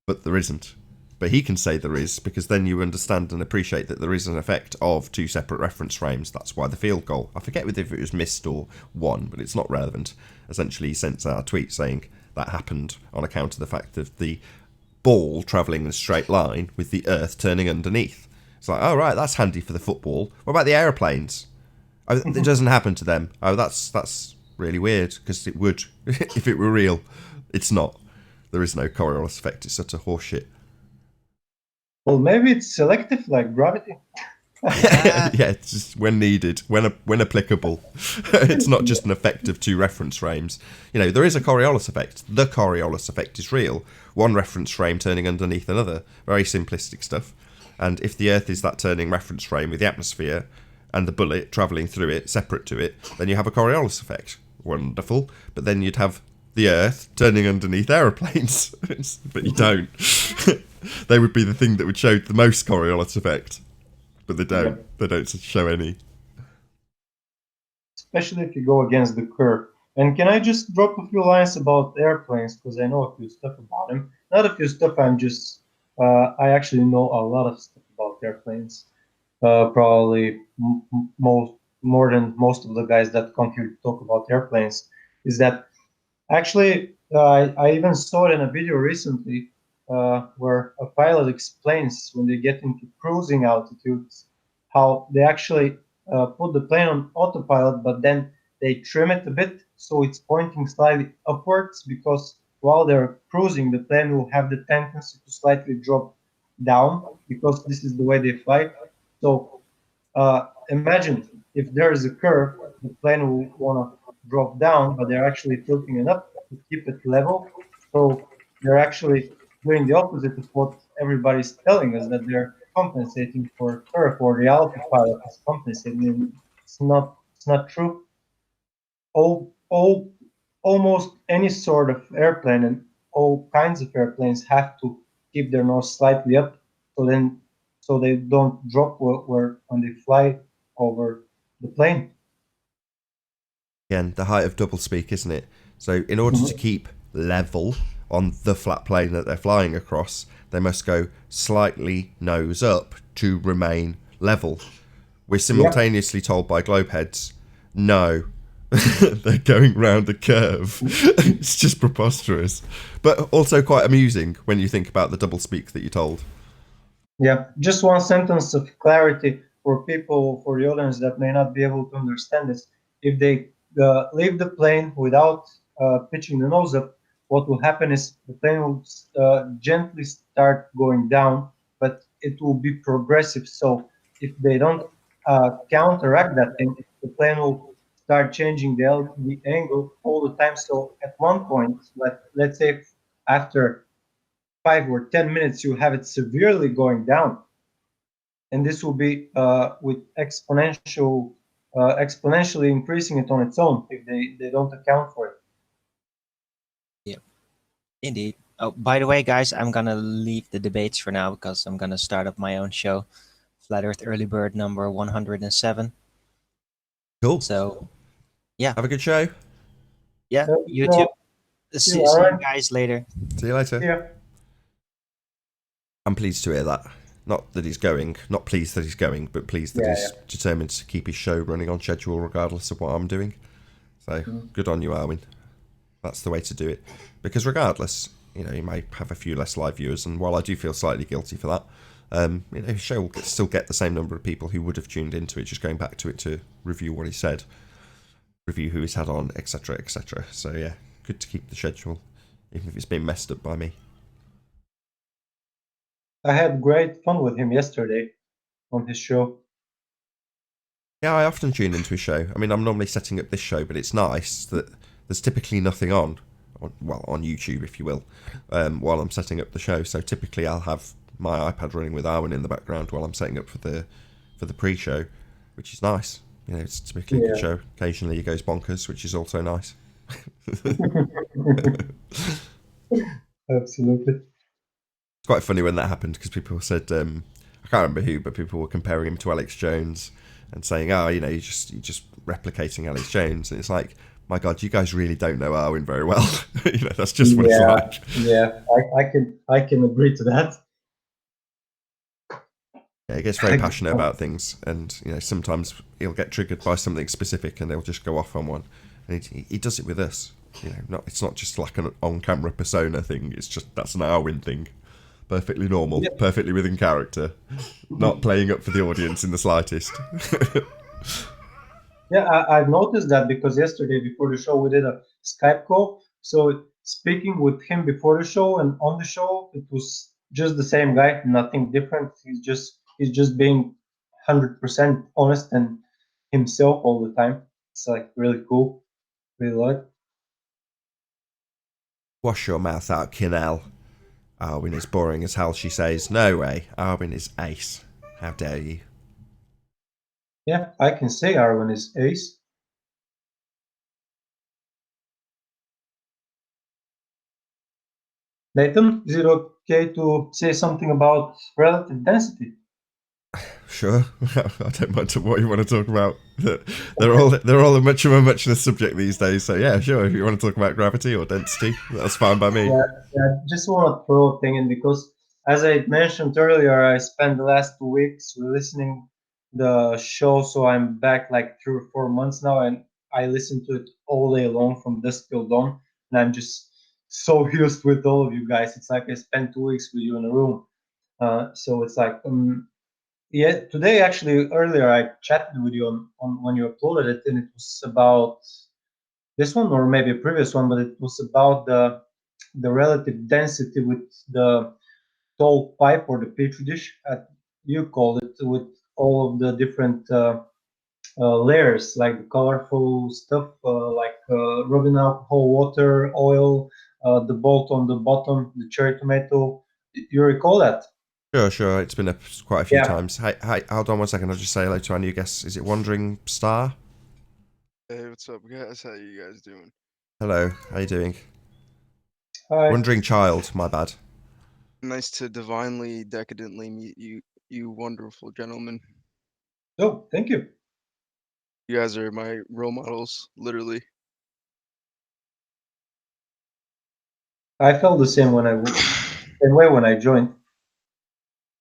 But there isn't. But he can say there is, because then you understand and appreciate that there is an effect of two separate reference frames. That's why the field goal. I forget if it was missed or won, but it's not relevant. Essentially, he sent out a tweet saying that happened on account of the fact of the ball travelling in a straight line with the Earth turning underneath. It's like, oh, right, that's handy for the football. What about the aeroplanes? Oh, it doesn't happen to them. Oh, that's really weird, because it would if it were real. It's not. There is no Coriolis effect. It's such a horseshit.
Well, maybe it's selective like gravity.
Yeah, it's just when needed, when applicable. It's not just an effect of two reference frames. You know, there is a Coriolis effect. The Coriolis effect is real. One reference frame turning underneath another. Very simplistic stuff. And if the Earth is that turning reference frame with the atmosphere and the bullet travelling through it, separate to it, then you have a Coriolis effect. Wonderful. But then you'd have the Earth turning underneath aeroplanes. But you don't. They would be the thing that would show the most Coriolis effect. But they don't. They don't show any.
Especially if you go against the curve. And can I just drop a few lines about airplanes, because I know a few stuff about them. Not a few stuff, I actually know a lot of stuff about airplanes. Probably more than most of the guys that come here to talk about airplanes. Is that actually, I even saw it in a video recently, where a pilot explains when they get into cruising altitudes how they actually put the plane on autopilot, but then they trim it a bit so it's pointing slightly upwards, because while they're cruising, the plane will have the tendency to slightly drop down, because this is the way they fly. So imagine if there is a curve, the plane will want to drop down, but they're actually tilting it up to keep it level. So they're actually doing the opposite of what everybody's telling us, that they're compensating for curve, or the autopilot is compensating. And it's not true. Almost any sort of airplane and all kinds of airplanes have to keep their nose slightly up, so they don't drop when they fly over the plane.
Again, the height of doublespeak, isn't it? So in order to keep level on the flat plane that they're flying across, they must go slightly nose up to remain level. We're simultaneously told by globeheads, no, they're going round a curve. It's just preposterous. But also quite amusing when you think about the doublespeak that you're told.
Yeah, just one sentence of clarity for people, for the audience that may not be able to understand this. If they leave the plane without pitching the nose up, what will happen is the plane will gently start going down, but it will be progressive. So if they don't counteract that thing, the plane will start changing the angle all the time. So at one point, let's say after 5 or 10 minutes, you have it severely going down, and this will be with exponentially increasing it on its own if they don't account for it.
Indeed. Oh, by the way, guys, I'm gonna leave the debates for now because I'm gonna start up my own show, Flat Earth Early Bird number 107.
Cool.
So, yeah,
Have a good show.
yeah,
No,
YouTube. See you
alright.
guys later.
See you later.
Yeah.
I'm pleased to hear that. Not that he's going, not pleased that he's going, but pleased that he's determined to keep his show running on schedule regardless of what I'm doing. So good on you, Arwin. That's the way to do it. Because regardless, you know, you may have a few less live viewers, and while I do feel slightly guilty for that, you know, his show will still get the same number of people who would have tuned into it, just going back to it to review what he said, review who he's had on, etc., etc. So yeah, good to keep the schedule, even if it's been messed up by me.
I had great fun with him yesterday on his show.
Yeah, I often tune into his show. I mean, I'm normally setting up this show, but it's nice that there's typically nothing on YouTube, if you will, while I'm setting up the show. So typically I'll have my iPad running with Arwen in the background while I'm setting up for the pre-show, which is nice. You know, it's typically a good show. Occasionally he goes bonkers, which is also nice.
Absolutely.
It's quite funny when that happened because people said, I can't remember who, but people were comparing him to Alex Jones and saying, oh, you know, you're just replicating Alex Jones. And it's like, my God, you guys really don't know Arwen very well. You know, that's just what it's like.
Yeah, I can agree to that.
Yeah, he gets very passionate about things, and you know, sometimes he'll get triggered by something specific, and they'll just go off on one. And he does it with us. You know, it's not just like an on-camera persona thing. It's just that's an Arwen thing. Perfectly normal, perfectly within character, not playing up for the audience in the slightest.
Yeah, I've noticed that because yesterday before the show we did a Skype call. So speaking with him before the show and on the show, it was just the same guy, nothing different. He's just being 100% honest and himself all the time. It's like really cool, really like.
Wash your mouth out, Kinnell. Arwen is boring as hell, she says. No way, Arwen is ace. How dare you?
Yeah, I can say Arwen is ace. Nathan, is it okay to say something about relative density?
Sure, I don't mind what you want to talk about. They're all much of a muchness subject these days. So yeah, sure. If you want to talk about gravity or density, that's fine by me.
Yeah, just want to throw a thing in because, as I mentioned earlier, I spent the last 2 weeks listening the show, so I'm back like 3 or 4 months now, and I listen to it all day long from dusk till dawn, and I'm just so used with all of you guys. It's like I spent 2 weeks with you in a room, so it's like yeah. Today, actually, earlier I chatted with you on when you uploaded it, and it was about this one or maybe a previous one, but it was about the relative density with the tall pipe or the petri dish, you call it, with all of the different layers, like the colorful stuff, like rubbing alcohol, water, oil, the bolt on the bottom, the cherry tomato. You recall that?
Sure. It's been up quite a few times. Hi, hold on one second. I'll just say hello to our new guest. Is it Wandering Star?
Hey, what's up, guys? How you guys doing?
Hello, how you doing?
Hi.
Wandering Child, my bad.
Nice to divinely, decadently meet you, you wonderful gentlemen.
Oh, thank you.
You guys are my role models, literally.
I felt the same same way when I joined.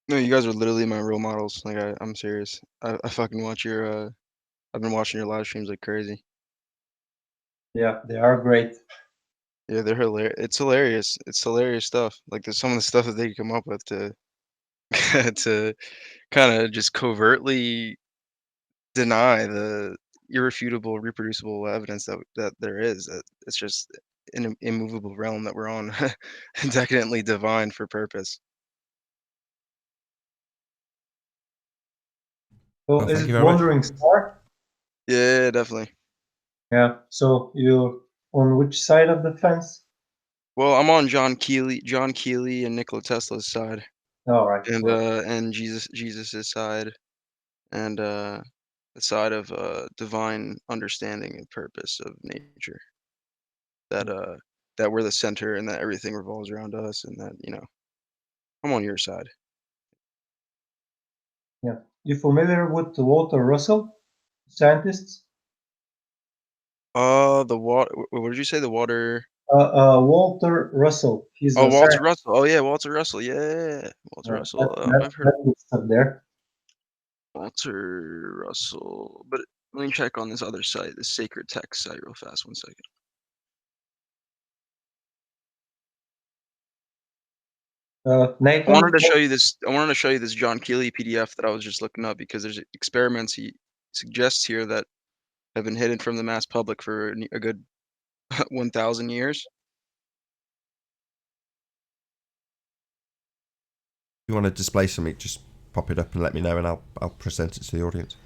No, you guys are literally my role models. Like, I'm serious. I fucking watch your, I've been watching your live streams like crazy.
Yeah, they are great.
Yeah, they're hilarious. It's hilarious. It's hilarious stuff. Like, there's some of the stuff that they come up with to, to kind of just covertly deny the irrefutable, reproducible evidence that there is. That it's just an immovable realm that we're on, decadently divine for purpose.
So
Well,
is
thank you
it
very much.
Wandering Star?
Yeah, definitely.
Yeah. So you're on which side of the fence?
Well, I'm on John Keely and Nikola Tesla's side,
All right.
and Jesus's side, and the side of divine understanding and purpose of nature. That we're the center and that everything revolves around us, and that I'm on your side.
Yeah. You familiar with Walter Russell, scientists?
The water. What did you say? The water.
Walter Russell. He's
Oh,
a
Walter
scientist.
Russell. Oh yeah, Walter Russell. Yeah, Walter Russell. I've heard of
That good stuff there.
Walter Russell. But let me check on this other site, the Sacred Text site, real fast. 1 second. I
Nathan.
wanted to show you this. I wanted to show you this John Keely PDF that I was just looking up because there's experiments he suggests here that have been hidden from the mass public for a good 1,000 years.
If you want to display something, just pop it up and let me know, and I'll present it to the audience.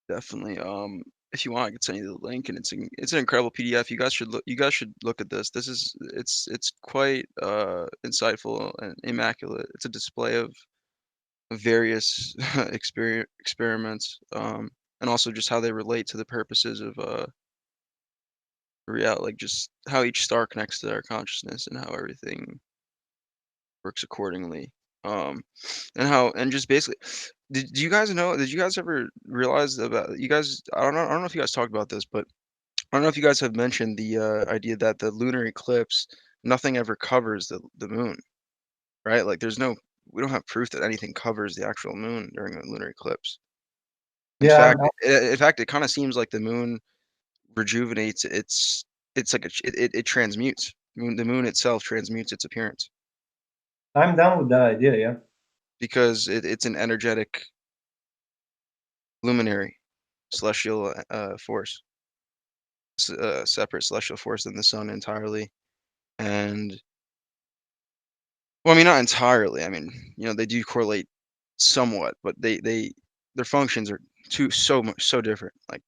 Definitely. If you want, I could send you the link, and it's an incredible PDF. You guys should look at this. It's quite insightful and immaculate. It's a display of various experiments, and also just how they relate to the purposes of reality, like just how each star connects to our consciousness and how everything works accordingly. And just basically, did you guys know? Did you guys ever realize about you guys? I don't know if you guys talked about this, but I don't know if you guys have mentioned the idea that the lunar eclipse, nothing ever covers the moon, right? Like we don't have proof that anything covers the actual moon during a lunar eclipse. In
Yeah.
fact, it kind of seems like the moon rejuvenates. It's like it transmutes. The moon itself transmutes its appearance
I'm down with that idea. Yeah.
because it's an energetic luminary celestial force, separate celestial force than the sun entirely. And well, I mean, not entirely. I mean, they do correlate somewhat, but their functions are so different. Like,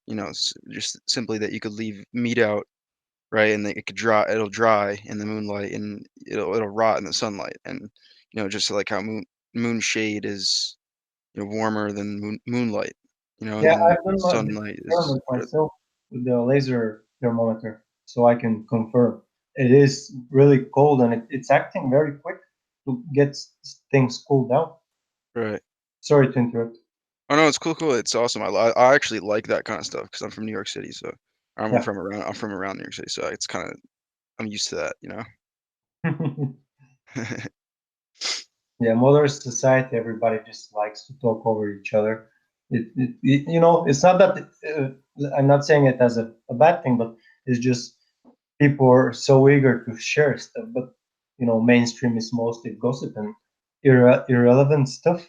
just simply that you could leave meat out, right, and it could dry. It'll dry in the moonlight, and it'll rot in the sunlight. And just like how moon shade is warmer than moonlight, and
Yeah,
then
I've done this
sunlight is
experiment myself with the laser thermometer, so I can confirm it is really cold and it's acting very quick to get things cooled down.
right.
Sorry to interrupt.
Oh no, it's cool. It's awesome. I actually like that kind of stuff because I'm from New York City, so
Yeah.
I'm from around New York City, so it's kind of I'm used to that.
Yeah, modern society, everybody just likes to talk over each other. It's not that I'm not saying it as a bad thing, but it's just people are so eager to share stuff. But mainstream is mostly gossip and irrelevant stuff.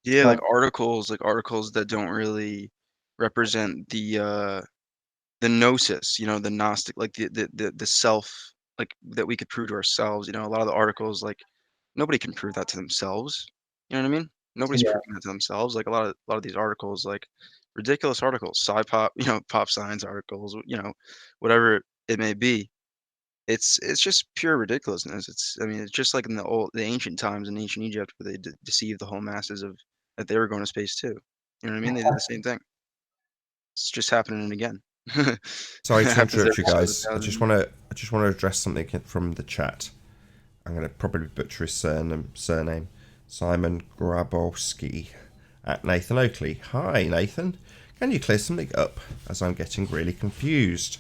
Yeah,
Like,
like articles that don't really represent the gnosis, the Gnostic, like the self, like that we could prove to ourselves. A lot of the articles, like nobody can prove that to themselves. You know what I mean? Nobody's
yeah,
proving that to themselves. Like a lot of these articles, like ridiculous articles, sci pop, pop science articles, whatever it may be. It's just pure ridiculousness. I mean, it's just like in the ancient times in ancient Egypt where they deceived the whole masses of that they were going to space too. You know what I mean? They did the same thing. It's just happening again. It
Sorry to
happens
interrupt you
every
guys.
7,000.
I just want to address something from the chat. I'm going to probably butcher his surname. Simon Grabowski at Nathan Oakley. Hi, Nathan. Can you clear something up, as I'm getting really confused?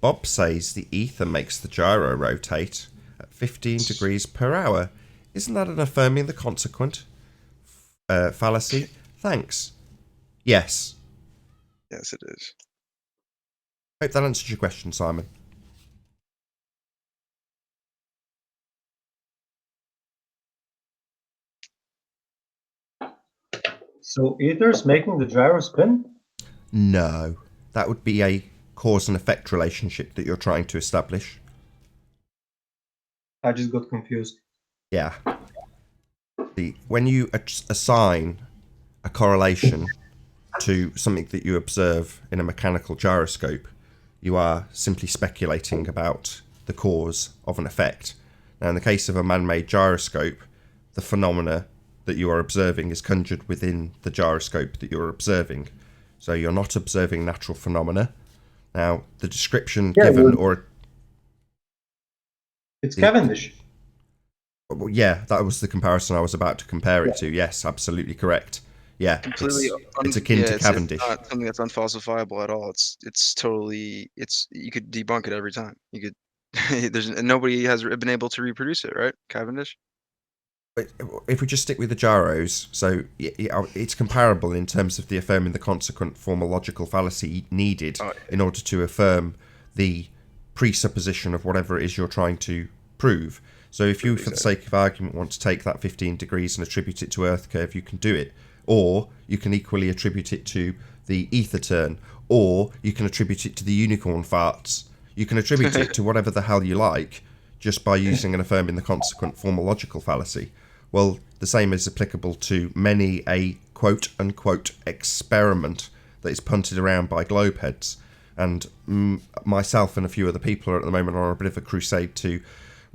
Bob says the ether makes the gyro rotate at 15 degrees per hour. Isn't that an affirming the consequent fallacy? Thanks. Yes.
Yes, it is.
Hope that answers your question, Simon.
so ether's making the gyro spin.
No. That would be a cause and effect relationship that you're trying to establish.
I just got confused.
Yeah. When you assign a correlation to something that you observe in a mechanical gyroscope, you are simply speculating about the cause of an effect. Now, in the case of a man-made gyroscope, the phenomena that you are observing is conjured within the gyroscope that you're observing. So you're not observing natural phenomena. Now, the description given, or
it's Cavendish.
well, yeah, that was the comparison I was about to compare it to. Yes, absolutely correct. Yeah,
Completely.
it's akin to Cavendish.
It's not something that's unfalsifiable at all. It's totally. You could debunk it every time. You could. Nobody has been able to reproduce it, right? Cavendish.
If we just stick with the gyros, so it's comparable in terms of the affirming the consequent formal logical fallacy needed in order to affirm the presupposition of whatever it is you're trying to prove. So if you, for the sake of argument, want to take that 15 degrees and attribute it to Earth curve, you can do it. Or you can equally attribute it to the ether turn. Or you can attribute it to the unicorn farts. You can attribute it to whatever the hell you like just by using and affirming the consequent formal logical fallacy. Well, the same is applicable to many a quote-unquote experiment that is punted around by globeheads. And myself and a few other people are at the moment on a bit of a crusade to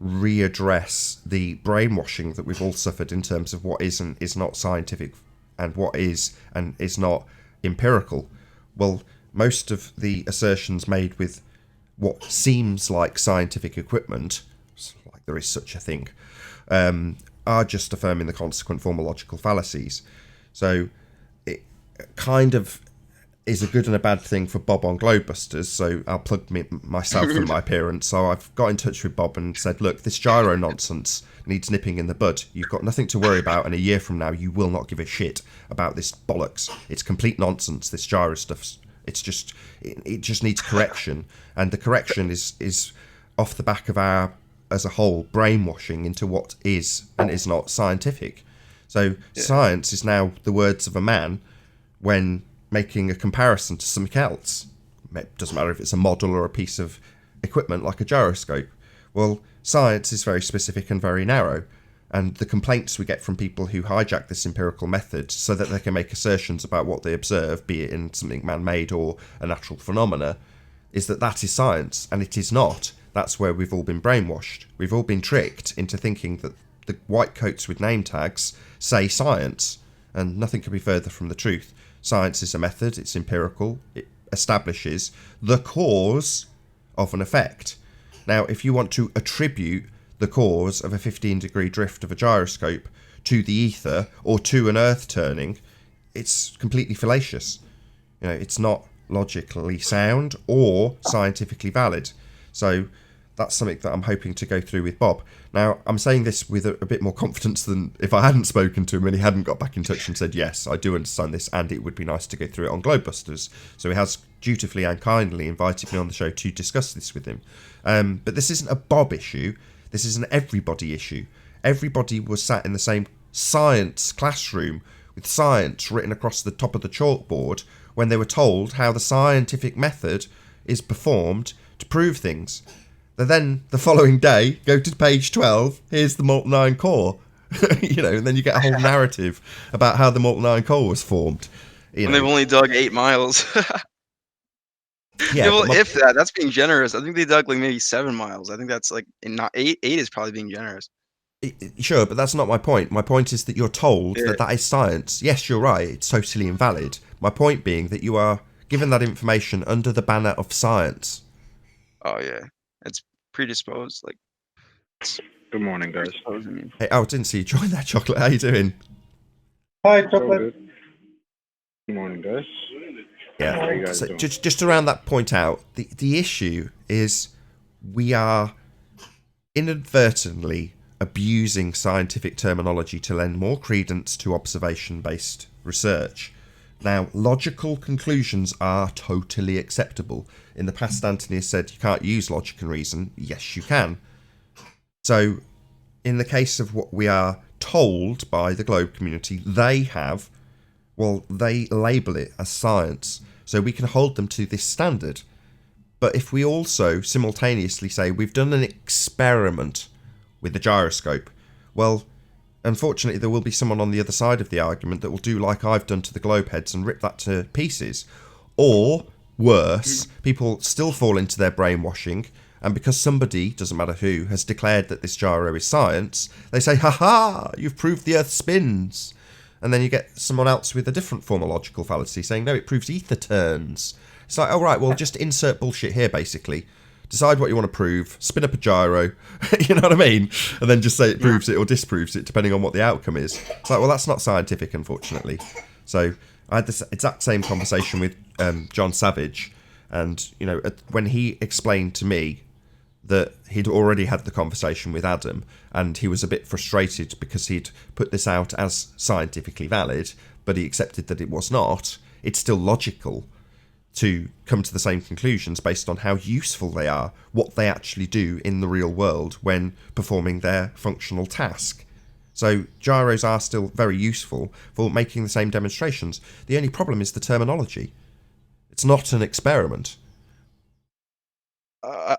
readdress the brainwashing that we've all suffered in terms of what is and is not scientific and what is and is not empirical. Well, most of the assertions made with what seems like scientific equipment, like there is such a thing, are just affirming the consequent formal logical fallacies. So it kind of is a good and a bad thing for Bob on Globebusters, so I'll plug myself and my appearance. So I've got in touch with Bob and said, look, this gyro nonsense needs nipping in the bud. You've got nothing to worry about, and a year from now you will not give a shit about this bollocks. It's complete nonsense, this gyro stuff. It's just, it just needs correction, and the correction is off the back of our, as a whole, brainwashing into what is and is not scientific. So science is now the words of a man when making a comparison to something else. It doesn't matter if it's a model or a piece of equipment like a gyroscope. Well, science is very specific and very narrow, and the complaints we get from people who hijack this empirical method so that they can make assertions about what they observe, be it in something man-made or a natural phenomena, is that that is science, and it is not. That's where we've all been brainwashed. We've all been tricked into thinking that the white coats with name tags say science, and nothing could be further from the truth. Science is a method, it's empirical, it establishes the cause of an effect. Now, if you want to attribute the cause of a 15-degree drift of a gyroscope to the ether or to an earth turning, it's completely fallacious. You know, it's not logically sound or scientifically valid. So that's something that I'm hoping to go through with Bob. Now, I'm saying this with a bit more confidence than if I hadn't spoken to him and he hadn't got back in touch and said, yes, I do understand this, and it would be nice to go through it on Globebusters. So he has dutifully and kindly invited me on the show to discuss this with him. But this isn't a Bob issue. This is an everybody issue. Everybody was sat in the same science classroom with science written across the top of the chalkboard when they were told how the scientific method is performed to prove things. Then the following day, go to page 12, here's the molten iron core. You know, and then you get a whole narrative about how the molten iron core was formed.
And they've only dug 8 miles.
Yeah,
well, if that's being generous. I think they dug like maybe 7 miles. I think that's like not 8. 8 is probably being generous.
Sure, but that's not my point. My point is that you're told that is science. Yes, you're right. It's totally invalid. My point being that you are given that information under the banner of science.
Oh yeah, it's predisposed. Like,
good morning, guys.
Hey, I didn't see you join that, Chocolate. How you doing?
Hi, Chocolate.
Good morning, guys.
Yeah. So just to round that point out, the issue is we are inadvertently abusing scientific terminology to lend more credence to observation-based research. Now, logical conclusions are totally acceptable. In the past, Anthony has said you can't use logic and reason. Yes, you can. So, in the case of what we are told by the Globe community, they label it as science. So we can hold them to this standard. But if we also simultaneously say we've done an experiment with the gyroscope, well, unfortunately, there will be someone on the other side of the argument that will do like I've done to the globe heads and rip that to pieces. Or, worse, people still fall into their brainwashing, and because somebody, doesn't matter who, has declared that this gyro is science, they say, ha, you've proved the Earth spins. And then you get someone else with a different form of logical fallacy saying, no, it proves ether turns. It's like, all right, well, just insert bullshit here, basically. Decide what you want to prove, spin up a gyro, you know what I mean? And then just say it proves it or disproves it, depending on what the outcome is. It's like, well, that's not scientific, unfortunately. So I had this exact same conversation with John Savage, and, you know, when he explained to me that he'd already had the conversation with Adam, and he was a bit frustrated because he'd put this out as scientifically valid, but he accepted that it was not, it's still logical to come to the same conclusions based on how useful they are, what they actually do in the real world when performing their functional task. So gyros are still very useful for making the same demonstrations. The only problem is the terminology. It's not an experiment.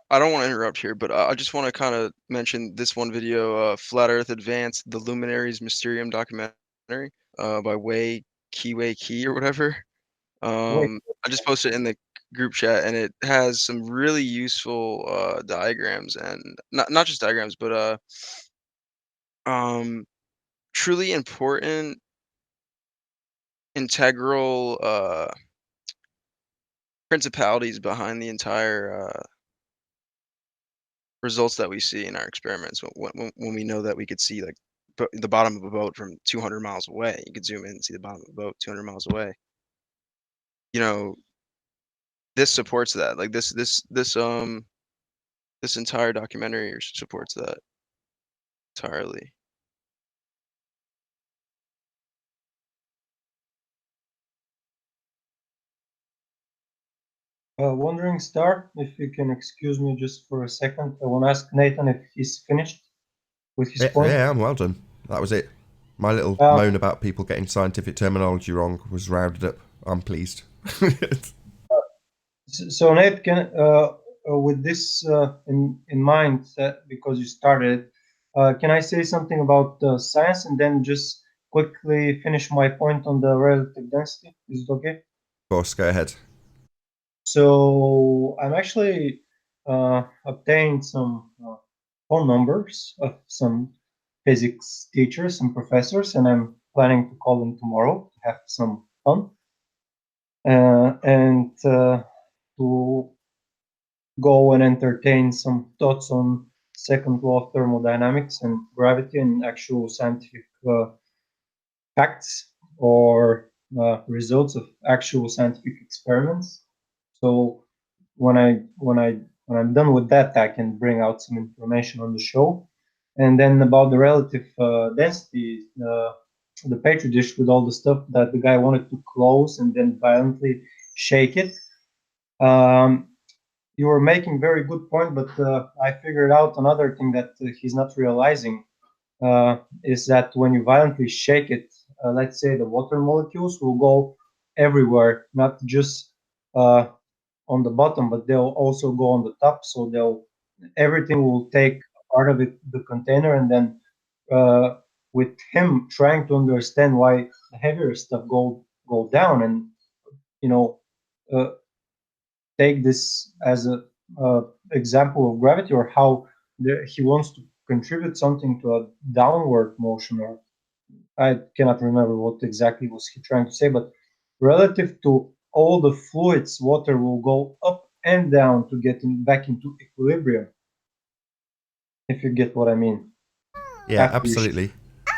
I don't want to interrupt here, but I just want to kind of mention this one video, Flat Earth Advanced, the Luminaries Mysterium documentary by Wei Key or whatever. I just posted it in the group chat, and it has some really useful diagrams, and not just diagrams, but truly important integral principalities behind the entire results that we see in our experiments. When we know that we could see like the bottom of a boat from 200 miles away, you could zoom in and see the bottom of a boat 200 miles away. You know, this supports that. Like this entire documentary supports that entirely.
Wandering Star, if you can excuse me just for a second, I want to ask Nathan if he's finished with his point.
Yeah, I'm well done. That was it. My little moan about people getting scientific terminology wrong was rounded up. I'm pleased.
So Nate, can with this in mind, because you started, can I say something about science and then just quickly finish my point on the relative density? Is it okay?
Of course, go ahead.
So I'm actually obtained some phone numbers of some physics teachers and professors, and I'm planning to call them tomorrow to have some fun and to go and entertain some thoughts on second law of thermodynamics and gravity and actual scientific facts or results of actual scientific experiments. So when I'm done with that, I can bring out some information on the show. And then about the relative density, the petri dish with all the stuff that the guy wanted to close and then violently shake it. You were making very good point, but I figured out another thing that he's not realizing is that when you violently shake it, let's say the water molecules will go everywhere, not just on the bottom, but they'll also go on the top. So everything will take part of it, the container, and then with him trying to understand why the heavier stuff go down, and you know, take this as a example of gravity, or how he wants to contribute something to a downward motion, or I cannot remember what exactly was he trying to say, but relative to all the fluids, water will go up and down to get back into equilibrium. If you get what I mean.
Yeah, absolutely.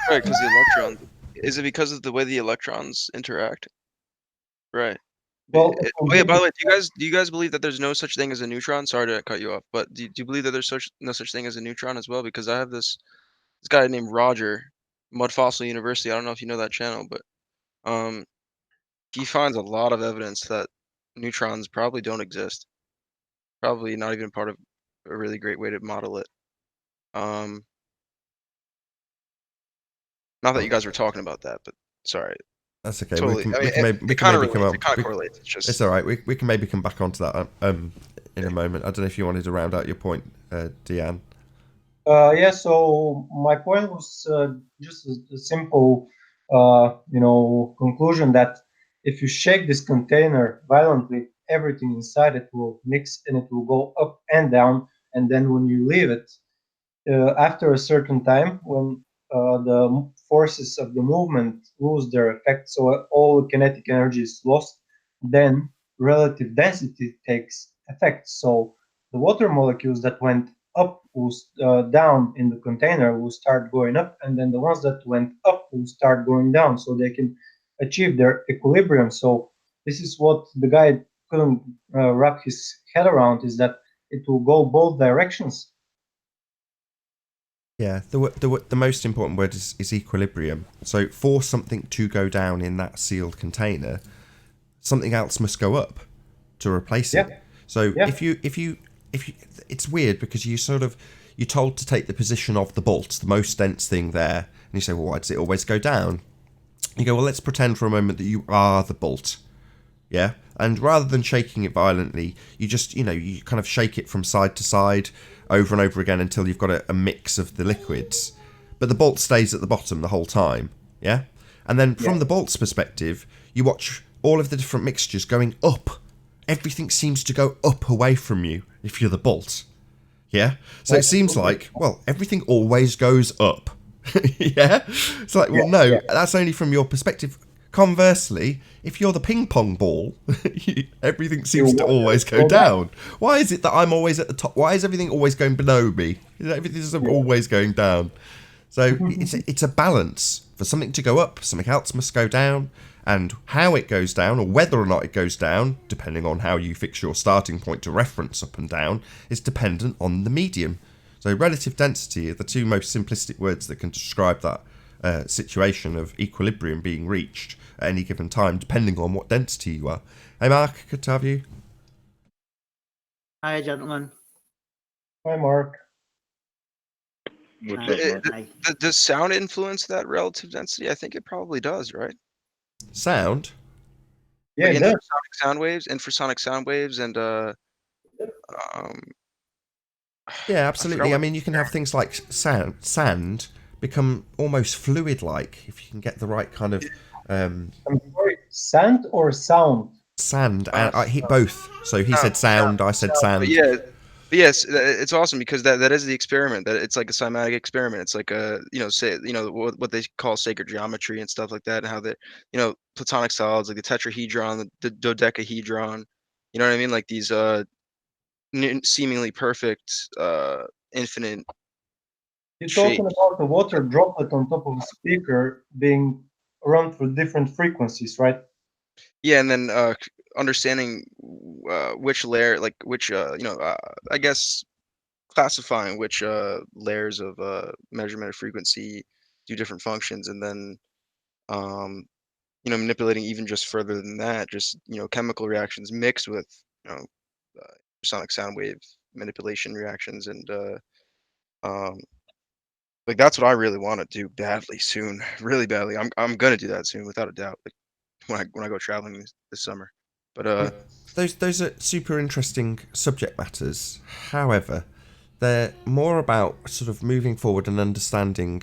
Right, because the electron. Is it because of the way the electrons interact? Right.
Well,
oh yeah. By the way, do you guys believe that there's no such thing as a neutron? Sorry to cut you off, but do you believe that there's no such thing as a neutron as well? Because I have this guy named Roger, Mud Fossil University. I don't know if you know that channel, but he finds a lot of evidence that neutrons probably don't exist. Probably not even part of a really great way to model it. Not that you guys were talking about that, but sorry.
That's okay.
Totally.
We can maybe come up.
It kind of correlates. It's just.
It's all right. We can maybe come back onto that in a moment. I don't know if you wanted to round out your point, Deanne.
Yeah, so my point was just a simple, conclusion that if you shake this container violently, everything inside it will mix and it will go up and down. And then when you leave it, after a certain time, when the forces of the movement lose their effect, so all kinetic energy is lost, then relative density takes effect. So the water molecules that went up will down in the container will start going up, and then the ones that went up will start going down, so they can achieve their equilibrium. So this is what the guy couldn't wrap his head around, is that it will go both directions.
Yeah, the most important word is equilibrium. So for something to go down in that sealed container, something else must go up to replace it.
Yeah.
So
Yeah.
if you, it's weird because you're told to take the position of the bolt, the most dense thing there, and you say, well, why does it always go down? You go, well, let's pretend for a moment that you are the bolt. Yeah, and rather than shaking it violently, you just, you kind of shake it from side to side over and over again until you've got a mix of the liquids. But the bolt stays at the bottom the whole time, yeah? And then from the bolt's perspective, you watch all of the different mixtures going up. Everything seems to go up away from you if you're the bolt, yeah? So it seems like, well, everything always goes up, yeah? It's like, well, no, that's only from your perspective. Conversely, if you're the ping pong ball, everything seems to always go down. Why is it that I'm always at the top? Why is everything always going below me? Everything is always going down. So it's a balance. For something to go up, something else must go down. And how it goes down, or whether or not it goes down, depending on how you fix your starting point to reference up and down, is dependent on the medium. So relative density are the two most simplistic words that can describe that situation of equilibrium being reached at any given time, depending on what density you are. Hey, Mark, good to have you.
Hi, gentlemen.
Hi, Mark.
What's
Hi.
up, Mark?
Hi.
Does sound influence that relative density? I think it probably does, right?
Sound?
Yeah,
Like
it does.
infrasonic sound waves, and
Yeah, absolutely. I mean, you can have things like sand become almost fluid-like if you can get the right kind of
I'm sorry, sand or sound?
sand. And I hit both. So he said sound, I said
but
sand.
yes, it's awesome because that is the experiment. That it's like a cymatic experiment. It's like a what they call sacred geometry and stuff like that, and how the platonic solids like the tetrahedron, the dodecahedron. You know what I mean? Like these seemingly perfect infinite
You're
shape.
talking about a water droplet on top of a speaker being run through different frequencies, right?
Yeah, and then understanding which layer, like which I guess classifying which layers of measurement of frequency do different functions, and then manipulating even just further than that, just chemical reactions mixed with you know sonic sound wave manipulation reactions, and um, like that's what I really want to do badly soon, really badly. I'm gonna do that soon without a doubt. Like when I go traveling this summer, but
Those are super interesting subject matters. However, they're more about sort of moving forward and understanding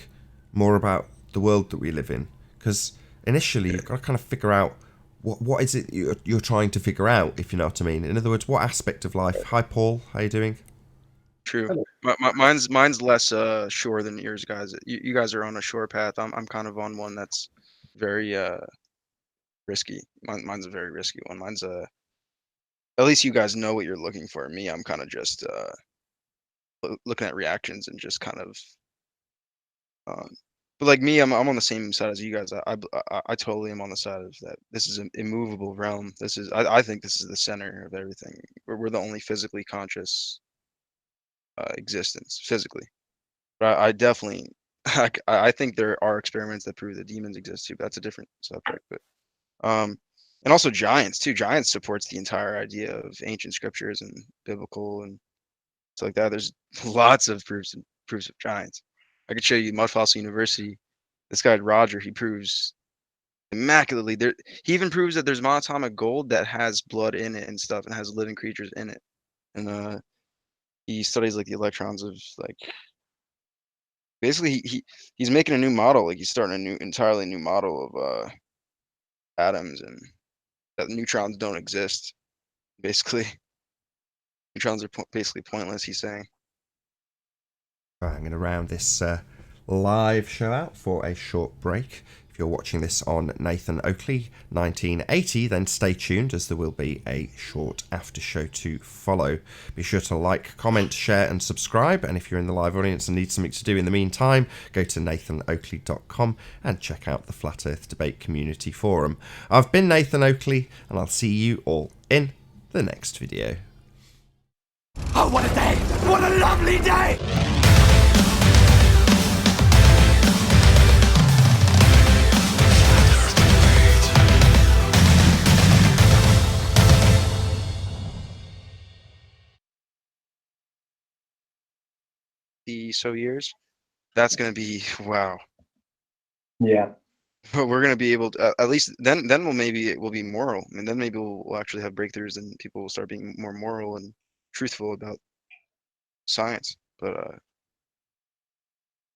more about the world that we live in. Because initially, you've got to kind of figure out what is it you're trying to figure out, if you know what I mean. In other words, what aspect of life? Hi, Paul. How you doing?
true. Mine's less sure than yours, guys. You guys are on a sure path. I'm kind of on one that's very risky. Mine's a very risky one. Mine's at least you guys know what you're looking for. Me, I'm kind of just looking at reactions and just kind of but like me, I'm on the same side as you guys. I totally am on the side of that. This is an immovable realm. This is I think this is the center of everything. We're the only physically conscious existence physically. But I definitely I think there are experiments that prove that demons exist too. But that's a different subject. But and also giants too. Giants supports the entire idea of ancient scriptures and biblical and stuff like that. There's lots of proofs of giants. I could show you Mud Fossil University. This guy Roger, he proves immaculately. There, he even proves that there's monatomic gold that has blood in it and stuff, and has living creatures in it. And he studies like the electrons of like Basically, he's making a new model. Like he's starting a new, entirely new model of atoms, and that neutrons don't exist. Basically, neutrons are basically pointless. He's saying.
Right, I'm going to round this live show out for a short break. If you're watching this on Nathan Oakley 1980, then stay tuned as there will be a short after show to follow. Be sure to like, comment, share and subscribe, and if you're in the live audience and need something to do in the meantime, go to nathanoakley.com and check out the Flat Earth Debate Community Forum. I've been Nathan Oakley, and I'll see you all in the next video.
Oh, what a day! What a lovely day!
So years, that's gonna be wow.
Yeah.
But we're gonna be able to at least then we'll be moral. I mean, then maybe we'll actually have breakthroughs and people will start being more moral and truthful about science. But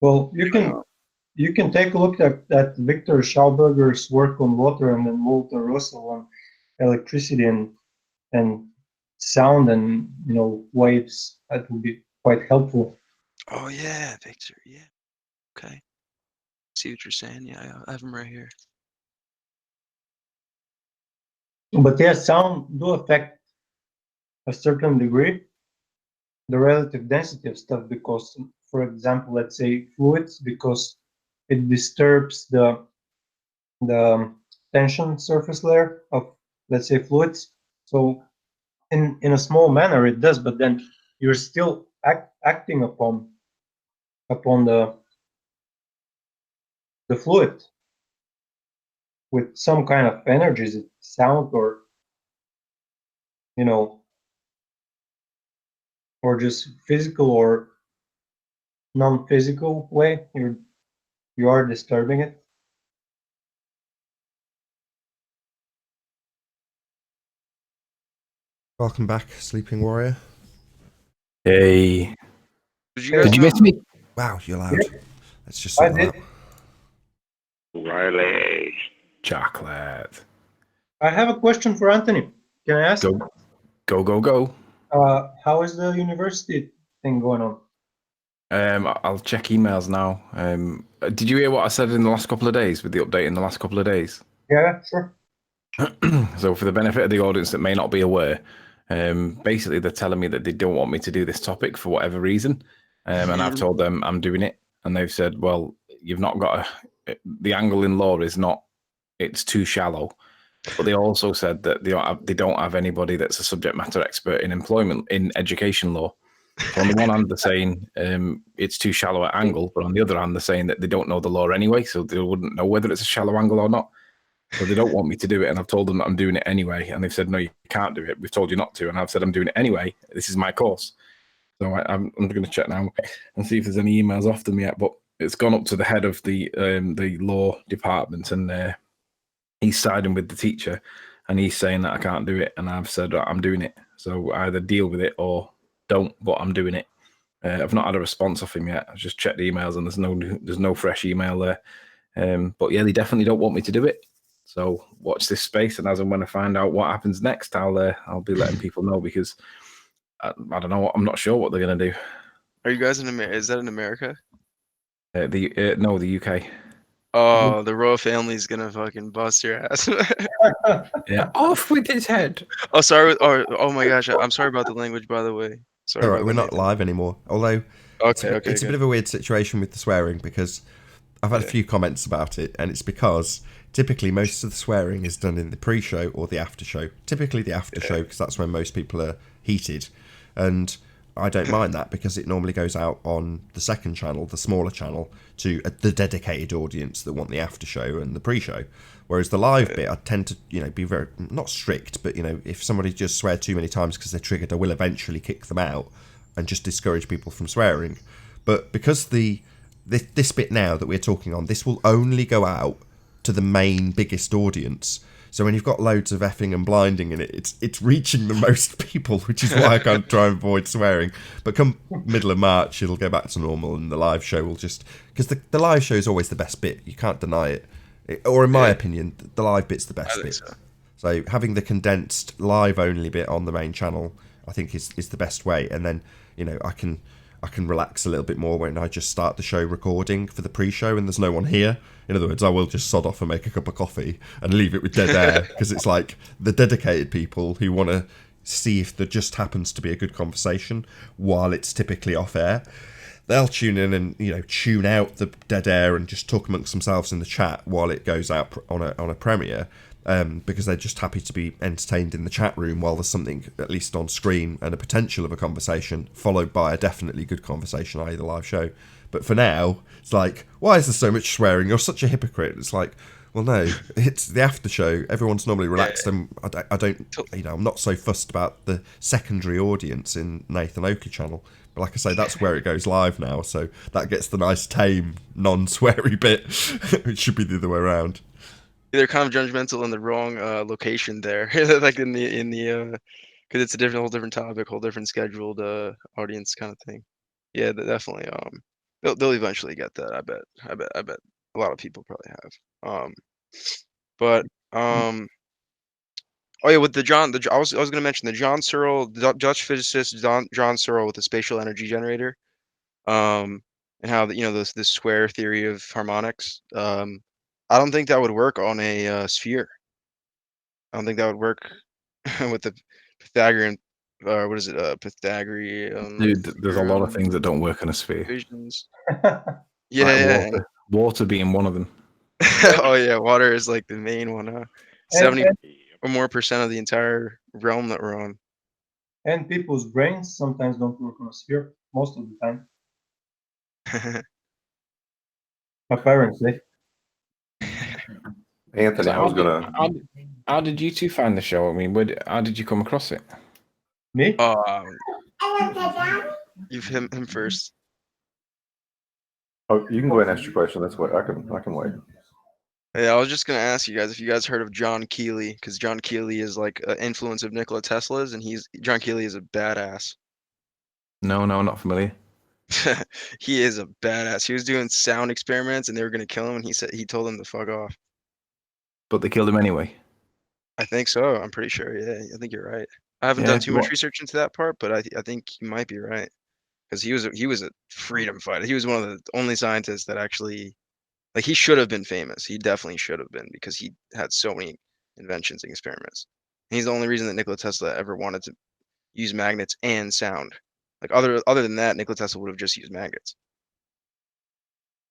Well, you can take a look at Victor Schauberger's work on water and then Walter Russell on electricity and sound and waves. That would be quite helpful.
oh yeah, Victor, yeah, okay. See what you're saying? Yeah, I have them right here.
But yeah, sound do affect a certain degree the relative density of stuff because, for example, let's say fluids, because it disturbs the tension surface layer of, let's say, fluids. So in a small manner it does, but then you're still acting upon the fluid with some kind of energies, sound or or just physical or non-physical way. You are disturbing it.
Welcome back, Sleeping Warrior.
Hey,
Did you guys
did you miss me?
Wow, you're loud. Let's just
I
sort that
did.
out.
Riley.
Chocolate.
I have a question for Anthony. Can I ask?
Go.
How is the university thing going on?
I'll check emails now. Did you hear what I said in the last couple of days with the update in the last couple of days?
Yeah, sure.
So for the benefit of the audience that may not be aware, basically they're telling me that they don't want me to do this topic for whatever reason. And I've told them I'm doing it. And they've said, well, you've not got the angle in law is not, it's too shallow. But they also said that they don't have anybody that's a subject matter expert in employment, in education law. So on the one hand, they're saying it's too shallow at angle, but on the other hand, they're saying that they don't know the law anyway, so they wouldn't know whether it's a shallow angle or not. So they don't want me to do it, and I've told them that I'm doing it anyway, and they've said, no, you can't do it. We've told you not to, and I've said I'm doing it anyway. This is my course. So I'm going to check now and see if there's any emails off them yet, but it's gone up to the head of the law department, and he's siding with the teacher, and he's saying that I can't do it, and I've said I'm doing it. So either deal with it or don't, but I'm doing it. I've not had a response off him yet. I've just checked the emails, and there's no fresh email there. But yeah, they definitely don't want me to do it. So watch this space, and as and when I find out what happens next, I'll be letting people know, because I don't know. I'm not sure what they're gonna do.
Are you guys in America? Is that in America?
No, the UK.
Oh, the royal family's gonna fucking bust your ass.
Yeah, off with his head.
Oh, sorry. Oh my gosh. I'm sorry about the language, by the way. Sorry.
All right, we're not live anymore. Although it's a bit of a weird situation with the swearing, because I've had a few comments about it, and it's because typically most of the swearing is done in the pre-show or the after-show. Typically the after-show, because that's when most people are heated. And I don't mind that, because it normally goes out on the second channel, the smaller channel, to the dedicated audience that want the after-show and the pre-show. Whereas the live bit, I tend to, be very, not strict, but, if somebody just swear too many times because they're triggered, I will eventually kick them out and just discourage people from swearing. But because this bit now that we're talking on, this will only go out to the main biggest audience. So when you've got loads of effing and blinding in it, it's reaching the most people, which is why I can't try and avoid swearing. But come middle of March, it'll go back to normal, and the live show will just... Because the live show is always the best bit. You can't deny it. Or in my opinion, the live bit's the best bit. So having the condensed live-only bit on the main channel, I think is the best way. And then, you know, I can relax a little bit more when I just start the show recording for the pre-show and there's no one here. In other words, I will just sod off and make a cup of coffee and leave it with dead air, because it's like the dedicated people who want to see if there just happens to be a good conversation while it's typically off air. They'll tune in and, you know, tune out the dead air and just talk amongst themselves in the chat while it goes out on a premiere. Because they're just happy to be entertained in the chat room while there's something at least on screen and a potential of a conversation, followed by a definitely good conversation, i.e. the live show. But for now, it's like, why is there so much swearing? You're such a hypocrite. It's like, well, no, it's the after show. Everyone's normally relaxed, and I don't, you know, I'm not so fussed about the secondary audience in Nathan Oakley channel. But like I say, that's where it goes live now, so that gets the nice, tame, non-sweary bit. It should be the other way around.
They're kind of judgmental in the wrong location there, like in the because it's a whole different topic, whole different scheduled audience kind of thing. Yeah, definitely. They'll eventually get that. I bet a lot of people probably have. But oh yeah, with I was gonna mention the John Searle, Dutch physicist John Searle with the spatial energy generator, and how you know this square theory of harmonics. I don't think that would work on a sphere. I don't think that would work with the Pythagorean, what is it? Pythagorean.
Dude, there's a lot of things that don't work on a sphere.
Equations.
Like
Yeah.
water being one of them.
Oh yeah, water is like the main one. 70 or more % of the entire realm that we're on.
And people's brains sometimes don't work on a sphere most of the time. Apparently.
Anthony,
So
I was gonna.
how did you two find the show? I mean, how did you come across it?
Me?
You've him first.
Oh, you can go ahead and ask your question. That's what I can wait.
Yeah, I was just gonna ask you guys if you guys heard of John Keeley, because John Keeley is like an influence of Nikola Tesla's, and John Keeley is a badass.
No, not familiar.
He is a badass. He was doing sound experiments, and they were gonna kill him, and he told them to fuck off.
But they killed him anyway.
I think so. I'm pretty sure. Yeah, I think you're right. I haven't
Yeah,
done too much research into that part, but I think you might be right, because he was a freedom fighter. He was one of the only scientists that actually, like, he should have been famous. He definitely should have been, because he had so many inventions and experiments. And he's the only reason that Nikola Tesla ever wanted to use magnets and sound. Like other than that, Nikola Tesla would have just used magnets.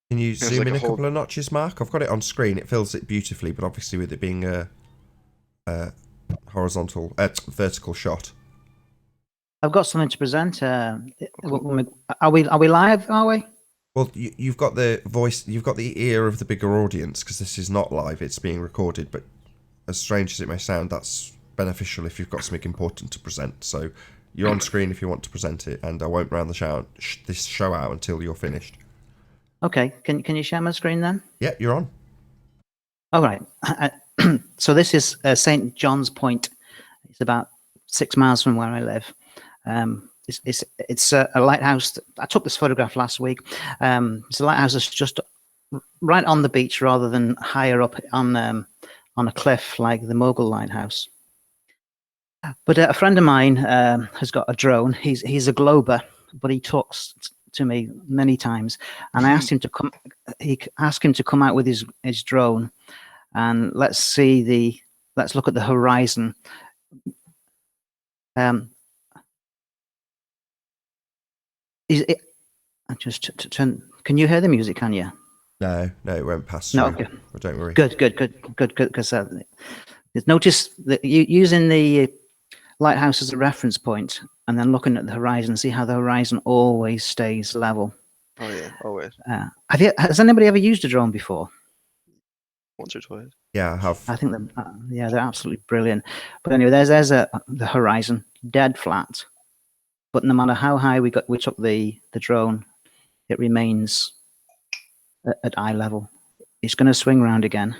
Can you
was
zoom
like
in
a
a
whole-
couple of notches, Mark? I've got it on screen. It fills it beautifully, but obviously with it being a vertical shot.
I've got something to present. Are we live? Are we?
Well, you've got the voice, you've got the ear of the bigger audience, because this is not live, it's being recorded, but as strange as it may sound, that's beneficial if you've got something important to present. So you're on screen if you want to present it, and I won't round this show out until you're finished.
Okay. Can you share my screen then?
Yeah, you're on.
All right. So this is St. John's Point. It's about 6 miles from where I live. It's a lighthouse. I took this photograph last week. It's a lighthouse that's just right on the beach rather than higher up on a cliff like the Mogul Lighthouse. But a friend of mine has got a drone. He's a glober, but he talks to me many times. And I asked him to come. He asked him to come out with his drone, and let's look at the horizon. Can you hear the music? Can you?
No, it won't pass
No.
through.
Okay.
But don't worry.
Good. Because notice that using the lighthouse as a reference point, and then looking at the horizon, see how the horizon always stays level.
Oh yeah, always.
Has anybody ever used a drone before?
Once or twice.
Yeah, I have.
I think they're absolutely brilliant. But anyway, there's the horizon, dead flat. But no matter how high we took the drone, it remains at eye level. It's going to swing round again.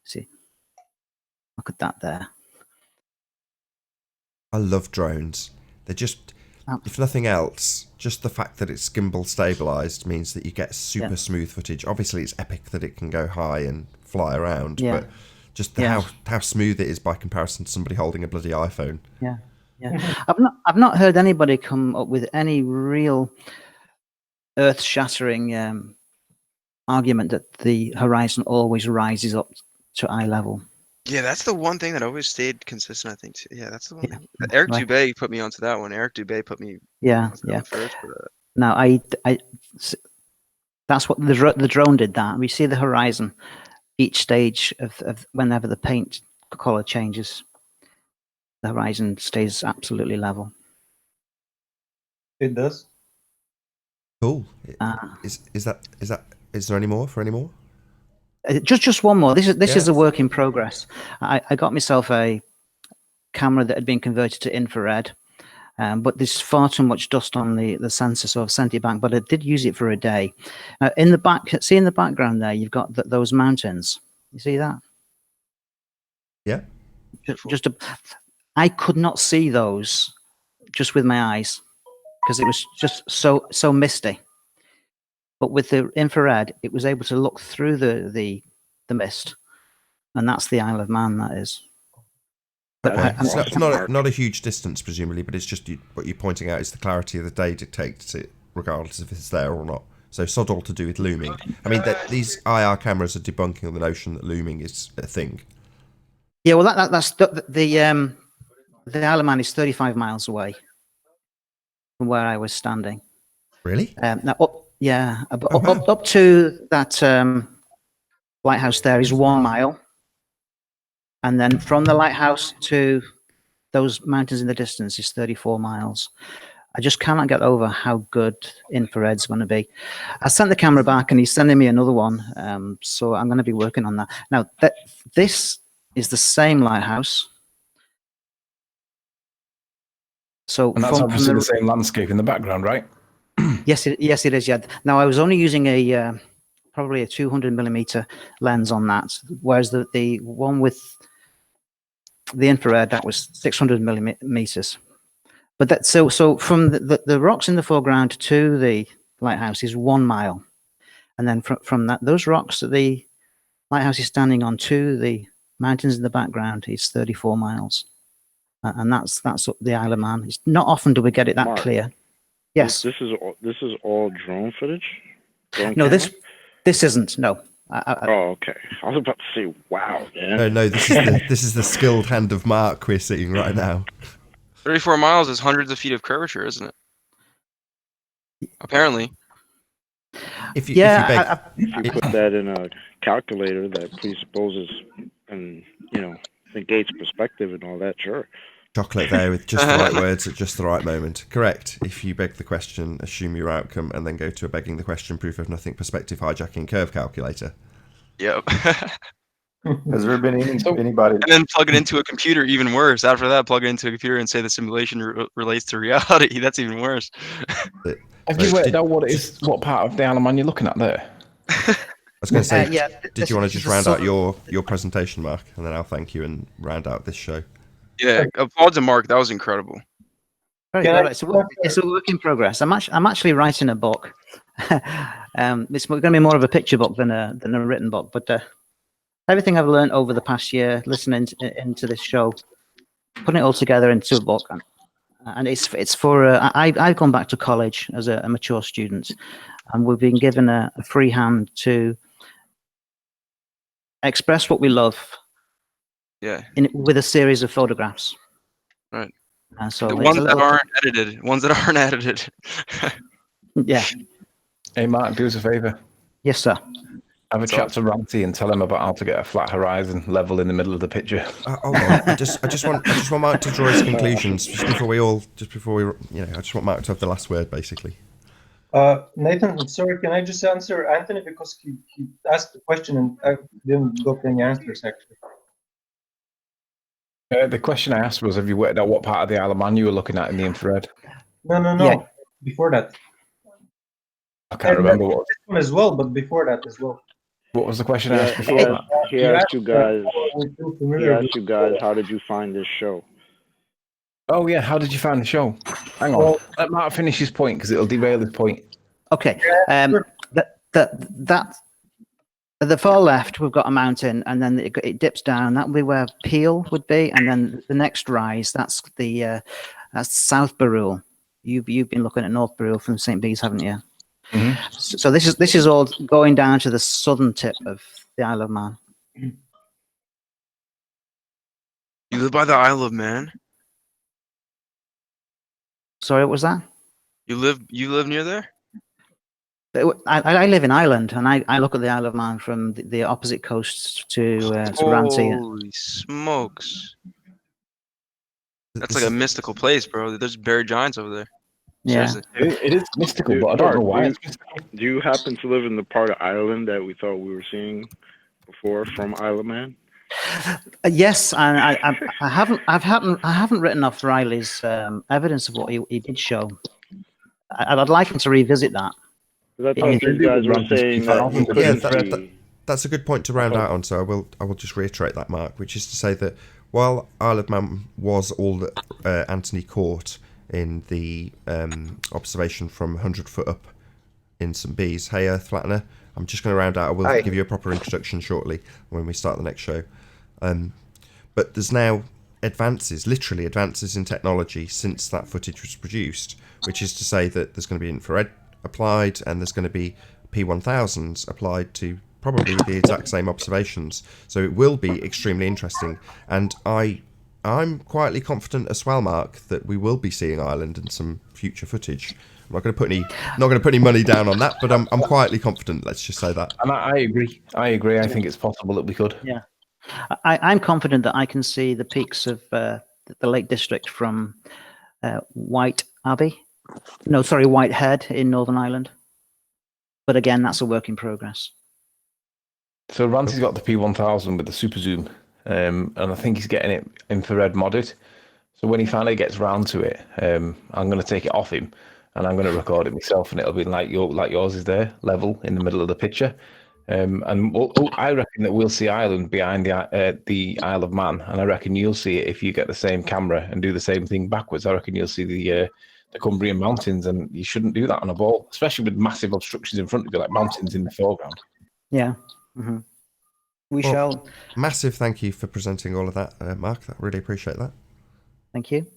See, Look at that there.
I love drones. They're just, if nothing else, just the fact that it's gimbal stabilized means that you get super smooth footage. Obviously, it's epic that it can go high and fly around, but just how smooth it is by comparison to somebody holding a bloody iPhone.
Yeah. I've not heard anybody come up with any real earth-shattering argument that the horizon always rises up to eye level.
Yeah, that's the one thing that always stayed consistent, I think. Yeah, that's the one thing. Eric Dubé put me onto that one. Eric Dubé put me onto that one first. But,
Now, that's what the drone did. That we see the horizon each stage of whenever the paint color changes, the horizon stays absolutely level.
It does.
Cool. Is there any more for any more?
Just one more. This is a work in progress. I got myself a camera that had been converted to infrared, but there's far too much dust on the sensor, so I've sent it back. But I did use it for a day. In the background there, you've got those mountains. You see that?
Yeah.
I could not see those just with my eyes because it was just so misty. But with the infrared, it was able to look through the mist, and that's the Isle of Man. That is. But
it's not a huge distance, presumably, but it's just what you're pointing out is the clarity of the day dictates it, regardless if it's there or not. So sod all to do with looming. I mean, these IR cameras are debunking the notion that looming is a thing.
Yeah, well, that's the Isle of Man is 35 miles away from where I was standing.
Really?
Now, up to that lighthouse there is 1 mile. And then from the lighthouse to those mountains in the distance is 34 miles. I just cannot get over how good infrared's going to be. I sent the camera back and he's sending me another one. So I'm going to be working on that. Now, this is the same lighthouse. So
and that's obviously the same landscape in the background, right?
Yes, it is. Yeah. Now I was only using probably a 200mm lens on that, whereas the one with the infrared that was 600mm. But so from the rocks in the foreground to the lighthouse is 1 mile, and then from those rocks that the lighthouse is standing on to the mountains in the background is 34 miles, and that's the Isle of Man. It's not often do we get it that
Mark,
clear. Yes.
This is all drone footage.
No, this isn't. No.
Oh, okay. I was about to say, wow, man.
No. This is the skilled hand of Mark we're seeing right now.
34 miles is hundreds of feet of curvature, isn't it? Apparently.
If you put that in a calculator that presupposes and negates perspective and all that, sure.
Chocolate there with just the right words at just the right moment. Correct. If you beg the question, assume your outcome, and then go to a begging the question, proof of nothing, perspective hijacking curve calculator.
Yep.
Has there been anybody?
And then plug it into a computer, even worse. After that, plug it into a computer and say the simulation relates to reality. That's even worse.
Have you worked out what part of the Isle of Man you're looking at there?
I was going to say, did you want to just round out your presentation, Mark, and then I'll thank you and round out this show.
Yeah, applause to Mark. That was incredible.
Very good. It's a work in progress. I'm actually writing a book. It's going to be more of a picture book than a written book. But everything I've learned over the past year, listening into this show, putting it all together into a book, and it's for. I've gone back to college as a mature student, and we've been given a free hand to express what we love.
Yeah.
With a series of photographs.
Right.
So
the ones that aren't edited.
Yeah.
Hey, Mark, do us a favor.
Yes, sir.
Have a chat to Ranty and tell him about how to get a flat horizon level in the middle of the picture.
Hold on. I just want Mark to draw his conclusions just before we I just want Mark to have the last word, basically.
Nathan, sorry, can I just answer Anthony because he asked the question and I didn't got any answers actually.
The question I asked was, have you worked out what part of the Isle of Man you were looking at in the infrared?
No. Yeah. Before that.
I can't remember what.
This one as well, but before that as well.
What was the question I asked before?
He asked you guys. He asked you guys, how did you find this show?
Oh yeah, how did you find the show? Hang on, let Mark finish his point because it'll derail his point.
Okay. That at the far left, we've got a mountain, and then it dips down. That would be where Peel would be, and then the next rise, that's South Barul. You've been looking at North Barul from St. Bees, haven't you?
Mm-hmm.
So this is all going down to the southern tip of the Isle of Man.
You live by the Isle of Man?
Sorry, what was that?
You live near there?
I live in Ireland, and I look at the Isle of Man from the opposite coast to Ranty.
Holy smokes! That's like a mystical place, bro. There's buried giants over there.
Yeah,
it is mystical, but I don't know why.
Do you happen to live in the part of Ireland that we thought we were seeing before from Isle of Man?
Yes, and I haven't written off Riley's evidence of what he did show. I'd like him to revisit that.
I thought you guys were saying that
that's a good point to round out on. So I will just reiterate that, Mark, which is to say that while Isle of Man was all that Anthony caught in the observation from 100 foot up in St. Bees. Hey, Earth Flattener. I'm just going to round out. I will give you a proper introduction shortly when we start the next show. But there's now advances, literally advances in technology since that footage was produced, which is to say that there's going to be infrared applied and there's going to be P1000s applied to probably the exact same observations. So it will be extremely interesting. And I'm quietly confident as well, Mark, that we will be seeing Ireland in some future footage. I'm not going to put any money down on that, but I'm quietly confident. Let's just say that.
And I agree. I think it's possible that we could.
Yeah, I'm confident that I can see the peaks of the Lake District from White Head in Northern Ireland. But again, that's a work in progress.
So Ranty's got the P1000 with the super zoom, and I think he's getting it infrared modded. So when he finally gets round to it, I'm going to take it off him, and I'm going to record it myself, and it'll be like yours is there, level in the middle of the picture. And I reckon that we'll see Ireland behind the Isle of Man, and I reckon you'll see it if you get the same camera and do the same thing backwards. I reckon you'll see the Cumbrian Mountains, and you shouldn't do that on a ball, especially with massive obstructions in front of you, like mountains in the foreground.
Yeah. Mm-hmm. We shall.
Massive thank you for presenting all of that, Mark. I really appreciate that.
Thank you.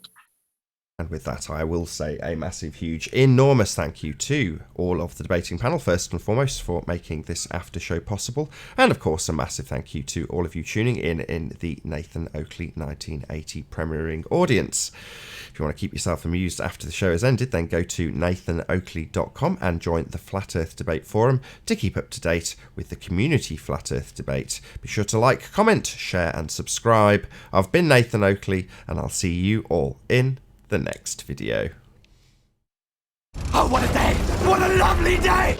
And with that, I will say a massive, huge, enormous thank you to all of the debating panel, first and foremost, for making this after show possible. And of course, a massive thank you to all of you tuning in the Nathan Oakley 1980 premiering audience. If you want to keep yourself amused after the show has ended, then go to nathanoakley.com and join the Flat Earth Debate Forum to keep up to date with the community Flat Earth debate. Be sure to like, comment, share and subscribe. I've been Nathan Oakley, and I'll see you all in the next video.
Oh, what a day! What a lovely day!